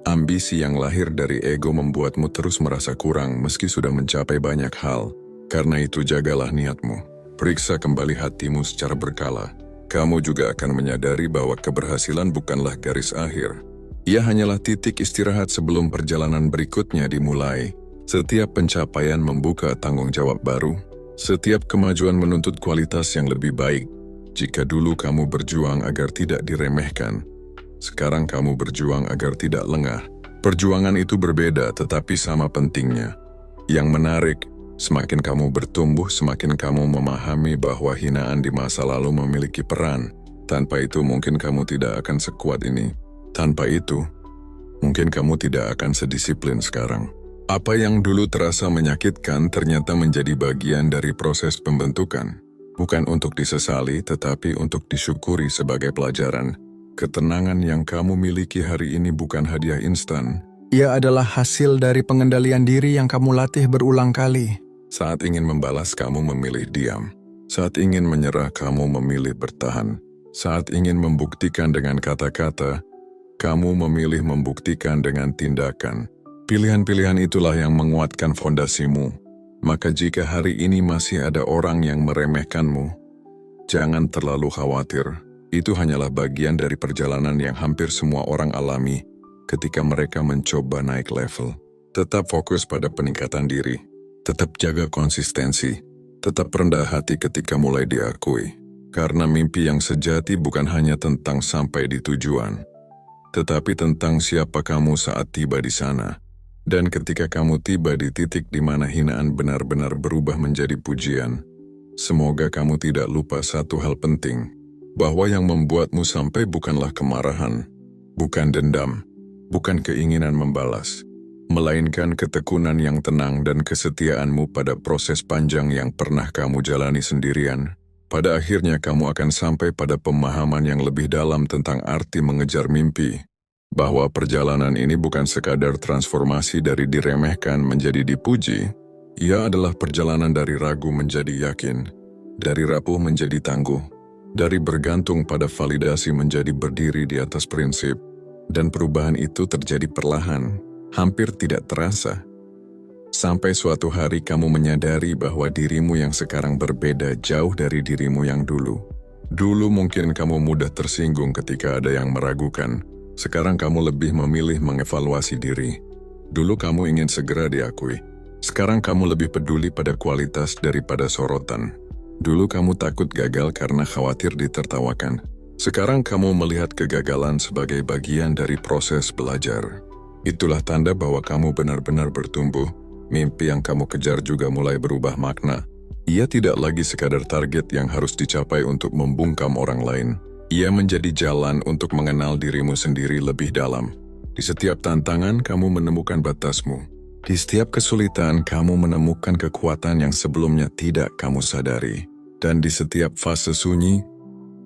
ambisi yang lahir dari ego membuatmu terus merasa kurang meski sudah mencapai banyak hal. Karena itu jagalah niatmu. Periksa kembali hatimu secara berkala. Kamu juga akan menyadari bahwa keberhasilan bukanlah garis akhir. Ia hanyalah titik istirahat sebelum perjalanan berikutnya dimulai. Setiap pencapaian membuka tanggung jawab baru. Setiap kemajuan menuntut kualitas yang lebih baik. Jika dulu kamu berjuang agar tidak diremehkan, sekarang kamu berjuang agar tidak lengah. Perjuangan itu berbeda tetapi sama pentingnya. Yang menarik, semakin kamu bertumbuh, semakin kamu memahami bahwa hinaan di masa lalu memiliki peran. Tanpa itu mungkin kamu tidak akan sekuat ini. Tanpa itu, mungkin kamu tidak akan sedisiplin sekarang. Apa yang dulu terasa menyakitkan ternyata menjadi bagian dari proses pembentukan. Bukan untuk disesali, tetapi untuk disyukuri sebagai pelajaran. Ketenangan yang kamu miliki hari ini bukan hadiah instan. Ia adalah hasil dari pengendalian diri yang kamu latih berulang kali. Saat ingin membalas, kamu memilih diam. Saat ingin menyerah, kamu memilih bertahan. Saat ingin membuktikan dengan kata-kata, kamu memilih membuktikan dengan tindakan. Pilihan-pilihan itulah yang menguatkan fondasimu. Maka jika hari ini masih ada orang yang meremehkanmu, jangan terlalu khawatir. Itu hanyalah bagian dari perjalanan yang hampir semua orang alami ketika mereka mencoba naik level. Tetap fokus pada peningkatan diri. Tetap jaga konsistensi. Tetap rendah hati ketika mulai diakui. Karena mimpi yang sejati bukan hanya tentang sampai di tujuan, tetapi tentang siapa kamu saat tiba di sana. Dan ketika kamu tiba di titik di mana hinaan benar-benar berubah menjadi pujian, semoga kamu tidak lupa satu hal penting, bahwa yang membuatmu sampai bukanlah kemarahan, bukan dendam, bukan keinginan membalas, melainkan ketekunan yang tenang dan kesetiaanmu pada proses panjang yang pernah kamu jalani sendirian. Pada akhirnya kamu akan sampai pada pemahaman yang lebih dalam tentang arti mengejar mimpi, bahwa perjalanan ini bukan sekadar transformasi dari diremehkan menjadi dipuji. Ia adalah perjalanan dari ragu menjadi yakin, dari rapuh menjadi tangguh, dari bergantung pada validasi menjadi berdiri di atas prinsip. Dan perubahan itu terjadi perlahan, hampir tidak terasa. Sampai suatu hari kamu menyadari bahwa dirimu yang sekarang berbeda jauh dari dirimu yang dulu. Dulu mungkin kamu mudah tersinggung ketika ada yang meragukan. Sekarang kamu lebih memilih mengevaluasi diri. Dulu kamu ingin segera diakui. Sekarang kamu lebih peduli pada kualitas daripada sorotan. Dulu kamu takut gagal karena khawatir ditertawakan. Sekarang kamu melihat kegagalan sebagai bagian dari proses belajar. Itulah tanda bahwa kamu benar-benar bertumbuh. Mimpi yang kamu kejar juga mulai berubah makna. Ia tidak lagi sekadar target yang harus dicapai untuk membungkam orang lain. Ia menjadi jalan untuk mengenal dirimu sendiri lebih dalam. Di setiap tantangan, kamu menemukan batasmu. Di setiap kesulitan, kamu menemukan kekuatan yang sebelumnya tidak kamu sadari. Dan di setiap fase sunyi,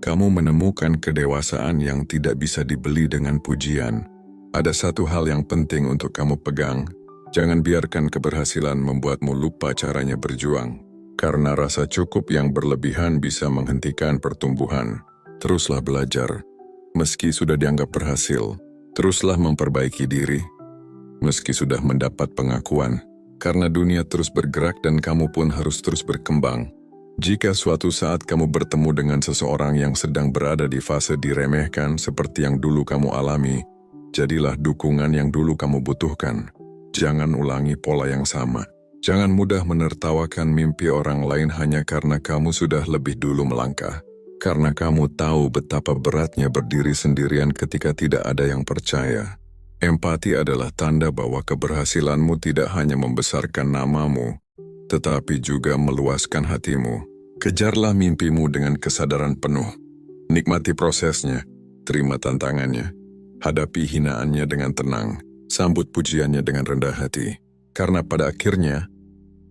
kamu menemukan kedewasaan yang tidak bisa dibeli dengan pujian. Ada satu hal yang penting untuk kamu pegang. Jangan biarkan keberhasilan membuatmu lupa caranya berjuang. Karena rasa cukup yang berlebihan bisa menghentikan pertumbuhan. Teruslah belajar, meski sudah dianggap berhasil. Teruslah memperbaiki diri, meski sudah mendapat pengakuan. Karena dunia terus bergerak dan kamu pun harus terus berkembang. Jika suatu saat kamu bertemu dengan seseorang yang sedang berada di fase diremehkan seperti yang dulu kamu alami, jadilah dukungan yang dulu kamu butuhkan. Jangan ulangi pola yang sama. Jangan mudah menertawakan mimpi orang lain hanya karena kamu sudah lebih dulu melangkah. Karena kamu tahu betapa beratnya berdiri sendirian ketika tidak ada yang percaya. Empati adalah tanda bahwa keberhasilanmu tidak hanya membesarkan namamu, tetapi juga meluaskan hatimu. Kejarlah mimpimu dengan kesadaran penuh. Nikmati prosesnya, terima tantangannya, hadapi hinaannya dengan tenang, sambut pujiannya dengan rendah hati. Karena pada akhirnya,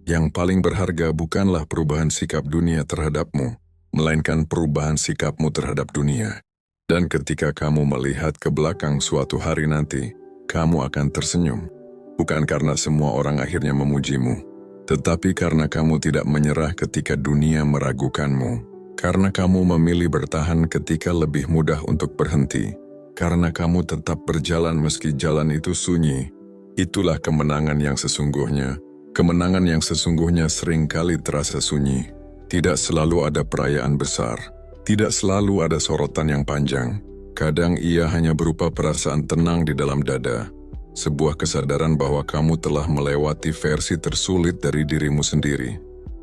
yang paling berharga bukanlah perubahan sikap dunia terhadapmu, melainkan perubahan sikapmu terhadap dunia. Dan ketika kamu melihat ke belakang suatu hari nanti, kamu akan tersenyum. Bukan karena semua orang akhirnya memujimu, tetapi karena kamu tidak menyerah ketika dunia meragukanmu. Karena kamu memilih bertahan ketika lebih mudah untuk berhenti. Karena kamu tetap berjalan meski jalan itu sunyi. Itulah kemenangan yang sesungguhnya. Kemenangan yang sesungguhnya seringkali terasa sunyi. Tidak selalu ada perayaan besar. Tidak selalu ada sorotan yang panjang. Kadang ia hanya berupa perasaan tenang di dalam dada. Sebuah kesadaran bahwa kamu telah melewati versi tersulit dari dirimu sendiri.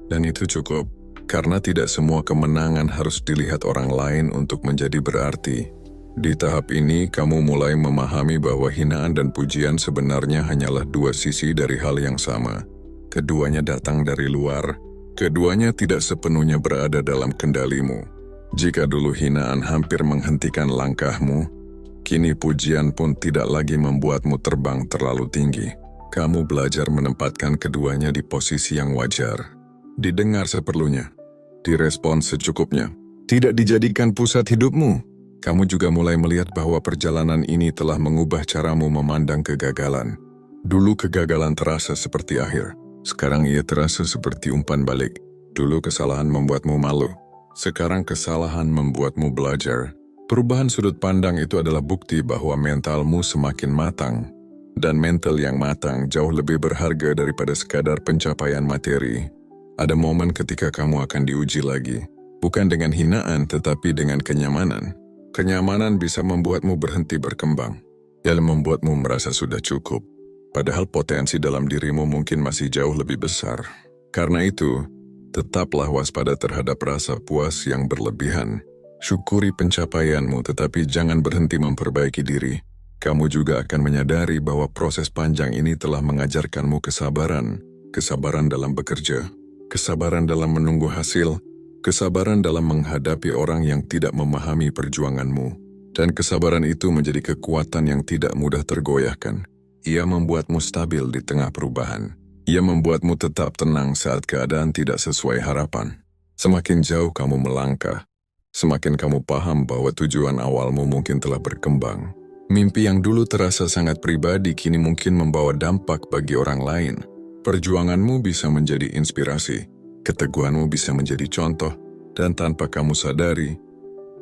Dan itu cukup, karena tidak semua kemenangan harus dilihat orang lain untuk menjadi berarti. Di tahap ini, kamu mulai memahami bahwa hinaan dan pujian sebenarnya hanyalah dua sisi dari hal yang sama. Keduanya datang dari luar, keduanya tidak sepenuhnya berada dalam kendalimu. Jika dulu hinaan hampir menghentikan langkahmu, kini pujian pun tidak lagi membuatmu terbang terlalu tinggi. Kamu belajar menempatkan keduanya di posisi yang wajar. Didengar seperlunya, direspon secukupnya. Tidak dijadikan pusat hidupmu. Kamu juga mulai melihat bahwa perjalanan ini telah mengubah caramu memandang kegagalan. Dulu kegagalan terasa seperti akhir. Sekarang ia terasa seperti umpan balik. Dulu kesalahan membuatmu malu. Sekarang kesalahan membuatmu belajar. Perubahan sudut pandang itu adalah bukti bahwa mentalmu semakin matang. Dan mental yang matang jauh lebih berharga daripada sekadar pencapaian materi. Ada momen ketika kamu akan diuji lagi. Bukan dengan hinaan tetapi dengan kenyamanan. Kenyamanan bisa membuatmu berhenti berkembang. Yang membuatmu merasa sudah cukup. Padahal potensi dalam dirimu mungkin masih jauh lebih besar. Karena itu, tetaplah waspada terhadap rasa puas yang berlebihan. Syukuri pencapaianmu tetapi jangan berhenti memperbaiki diri. Kamu juga akan menyadari bahwa proses panjang ini telah mengajarkanmu kesabaran. Kesabaran dalam bekerja, kesabaran dalam menunggu hasil, kesabaran dalam menghadapi orang yang tidak memahami perjuanganmu. Dan kesabaran itu menjadi kekuatan yang tidak mudah tergoyahkan. Ia membuatmu stabil di tengah perubahan. Ia membuatmu tetap tenang saat keadaan tidak sesuai harapan. Semakin jauh kamu melangkah, semakin kamu paham bahwa tujuan awalmu mungkin telah berkembang. Mimpi yang dulu terasa sangat pribadi kini mungkin membawa dampak bagi orang lain. Perjuanganmu bisa menjadi inspirasi, keteguhanmu bisa menjadi contoh, dan tanpa kamu sadari,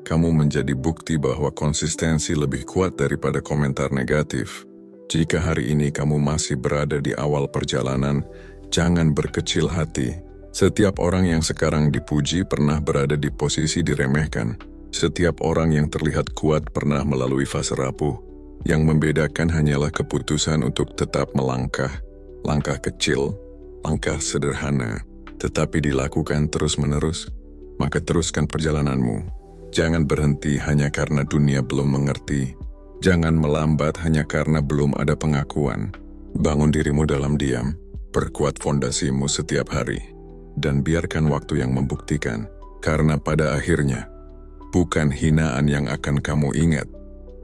kamu menjadi bukti bahwa konsistensi lebih kuat daripada komentar negatif. Jika hari ini kamu masih berada di awal perjalanan, jangan berkecil hati. Setiap orang yang sekarang dipuji pernah berada di posisi diremehkan. Setiap orang yang terlihat kuat pernah melalui fase rapuh. Yang membedakan hanyalah keputusan untuk tetap melangkah. Langkah kecil, langkah sederhana, tetapi dilakukan terus-menerus. Maka teruskan perjalananmu. Jangan berhenti hanya karena dunia belum mengerti. Jangan melambat hanya karena belum ada pengakuan. Bangun dirimu dalam diam, perkuat fondasimu setiap hari, dan biarkan waktu yang membuktikan. Karena pada akhirnya, bukan hinaan yang akan kamu ingat,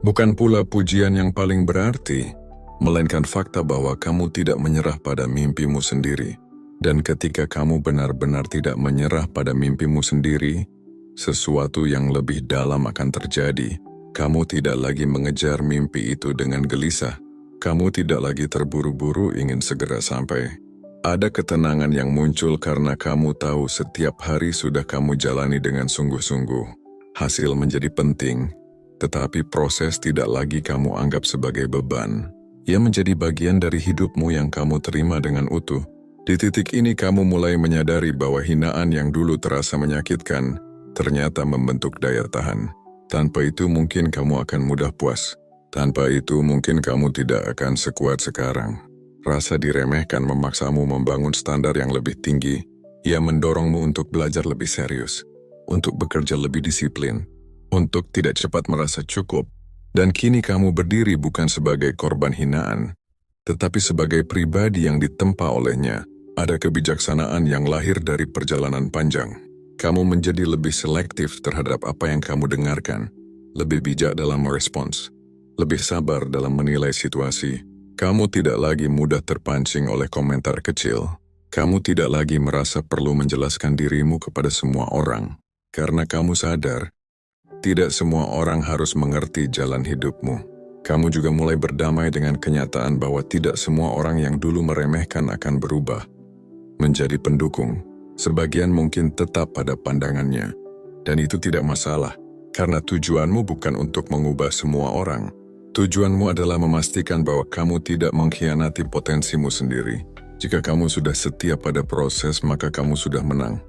bukan pula pujian yang paling berarti, melainkan fakta bahwa kamu tidak menyerah pada mimpimu sendiri. Dan ketika kamu benar-benar tidak menyerah pada mimpimu sendiri, sesuatu yang lebih dalam akan terjadi. Kamu tidak lagi mengejar mimpi itu dengan gelisah. Kamu tidak lagi terburu-buru ingin segera sampai. Ada ketenangan yang muncul karena kamu tahu setiap hari sudah kamu jalani dengan sungguh-sungguh. Hasil menjadi penting, tetapi proses tidak lagi kamu anggap sebagai beban. Ia menjadi bagian dari hidupmu yang kamu terima dengan utuh. Di titik ini kamu mulai menyadari bahwa hinaan yang dulu terasa menyakitkan, ternyata membentuk daya tahan. Tanpa itu mungkin kamu akan mudah puas. Tanpa itu mungkin kamu tidak akan sekuat sekarang. Rasa diremehkan memaksamu membangun standar yang lebih tinggi. Ia mendorongmu untuk belajar lebih serius, untuk bekerja lebih disiplin, untuk tidak cepat merasa cukup, Dan kini kamu berdiri bukan sebagai korban hinaan, tetapi sebagai pribadi yang ditempa olehnya. Ada kebijaksanaan yang lahir dari perjalanan panjang. Kamu menjadi lebih selektif terhadap apa yang kamu dengarkan, lebih bijak dalam merespons, lebih sabar dalam menilai situasi. Kamu tidak lagi mudah terpancing oleh komentar kecil. Kamu tidak lagi merasa perlu menjelaskan dirimu kepada semua orang, karena kamu sadar, tidak semua orang harus mengerti jalan hidupmu. Kamu juga mulai berdamai dengan kenyataan bahwa tidak semua orang yang dulu meremehkan akan berubah menjadi pendukung. Sebagian mungkin tetap pada pandangannya, dan itu tidak masalah, karena tujuanmu bukan untuk mengubah semua orang. Tujuanmu adalah memastikan bahwa kamu tidak mengkhianati potensimu sendiri. Jika kamu sudah setia pada proses, maka kamu sudah menang.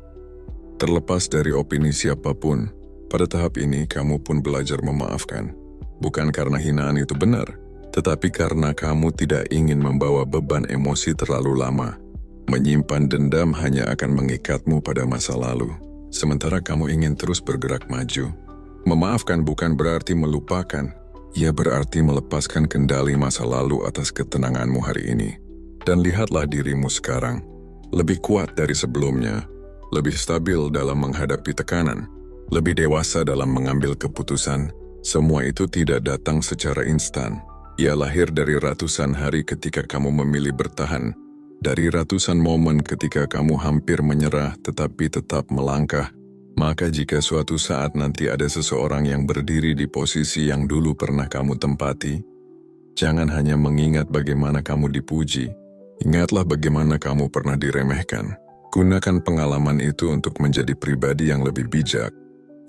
Terlepas dari opini siapapun, pada tahap ini kamu pun belajar memaafkan. Bukan karena hinaan itu benar, tetapi karena kamu tidak ingin membawa beban emosi terlalu lama. Menyimpan dendam hanya akan mengikatmu pada masa lalu, sementara kamu ingin terus bergerak maju. Memaafkan bukan berarti melupakan, ia berarti melepaskan kendali masa lalu atas ketenanganmu hari ini. Dan lihatlah dirimu sekarang, lebih kuat dari sebelumnya, lebih stabil dalam menghadapi tekanan, lebih dewasa dalam mengambil keputusan. Semua itu tidak datang secara instan. Ia lahir dari ratusan hari ketika kamu memilih bertahan, dari ratusan momen ketika kamu hampir menyerah tetapi tetap melangkah. Maka jika suatu saat nanti ada seseorang yang berdiri di posisi yang dulu pernah kamu tempati, jangan hanya mengingat bagaimana kamu dipuji, ingatlah bagaimana kamu pernah diremehkan. Gunakan pengalaman itu untuk menjadi pribadi yang lebih bijak,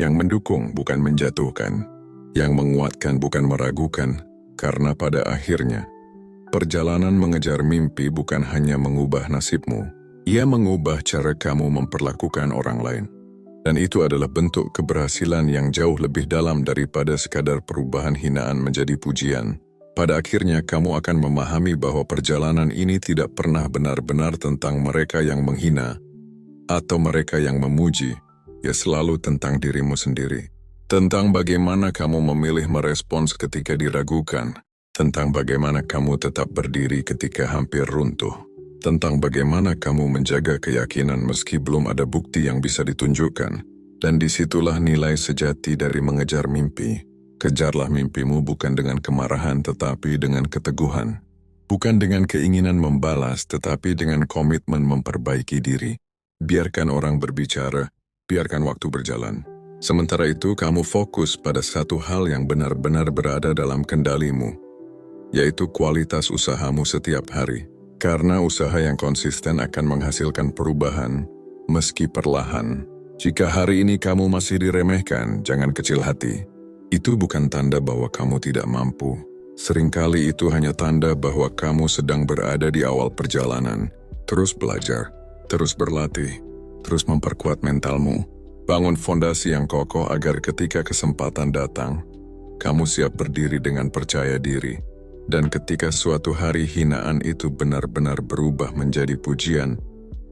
yang mendukung bukan menjatuhkan, yang menguatkan bukan meragukan, karena pada akhirnya, perjalanan mengejar mimpi bukan hanya mengubah nasibmu, ia mengubah cara kamu memperlakukan orang lain. Dan itu adalah bentuk keberhasilan yang jauh lebih dalam daripada sekadar perubahan hinaan menjadi pujian. Pada akhirnya kamu akan memahami bahwa perjalanan ini tidak pernah benar-benar tentang mereka yang menghina atau mereka yang memuji, ya selalu tentang dirimu sendiri. Tentang bagaimana kamu memilih merespons ketika diragukan, tentang bagaimana kamu tetap berdiri ketika hampir runtuh, tentang bagaimana kamu menjaga keyakinan meski belum ada bukti yang bisa ditunjukkan. Dan disitulah nilai sejati dari mengejar mimpi. Kejarlah mimpimu bukan dengan kemarahan tetapi dengan keteguhan. Bukan dengan keinginan membalas tetapi dengan komitmen memperbaiki diri. Biarkan orang berbicara, biarkan waktu berjalan. Sementara itu kamu fokus pada satu hal yang benar-benar berada dalam kendalimu, yaitu kualitas usahamu setiap hari. Karena usaha yang konsisten akan menghasilkan perubahan, meski perlahan. Jika hari ini kamu masih diremehkan, jangan kecil hati. Itu bukan tanda bahwa kamu tidak mampu. Seringkali itu hanya tanda bahwa kamu sedang berada di awal perjalanan. Terus belajar, terus berlatih, terus memperkuat mentalmu. Bangun fondasi yang kokoh agar ketika kesempatan datang, kamu siap berdiri dengan percaya diri. Dan ketika suatu hari hinaan itu benar-benar berubah menjadi pujian,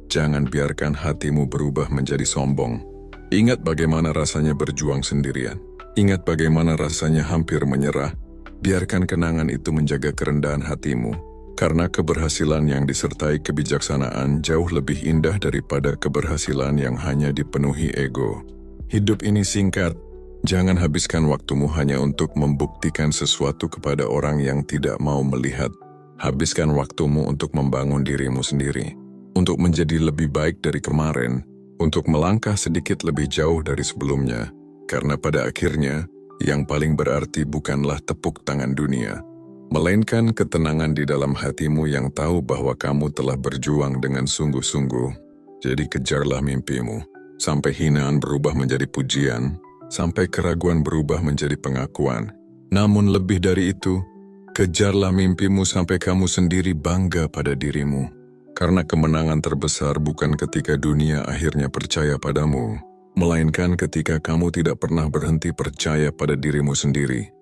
jangan biarkan hatimu berubah menjadi sombong. Ingat bagaimana rasanya berjuang sendirian. Ingat bagaimana rasanya hampir menyerah. Biarkan kenangan itu menjaga kerendahan hatimu, karena keberhasilan yang disertai kebijaksanaan jauh lebih indah daripada keberhasilan yang hanya dipenuhi ego. Hidup ini singkat, jangan habiskan waktumu hanya untuk membuktikan sesuatu kepada orang yang tidak mau melihat. Habiskan waktumu untuk membangun dirimu sendiri, untuk menjadi lebih baik dari kemarin, untuk melangkah sedikit lebih jauh dari sebelumnya. Karena pada akhirnya, yang paling berarti bukanlah tepuk tangan dunia, melainkan ketenangan di dalam hatimu yang tahu bahwa kamu telah berjuang dengan sungguh-sungguh. Jadi kejarlah mimpimu, sampai hinaan berubah menjadi pujian, sampai keraguan berubah menjadi pengakuan. Namun lebih dari itu, kejarlah mimpimu sampai kamu sendiri bangga pada dirimu. Karena kemenangan terbesar bukan ketika dunia akhirnya percaya padamu, melainkan ketika kamu tidak pernah berhenti percaya pada dirimu sendiri.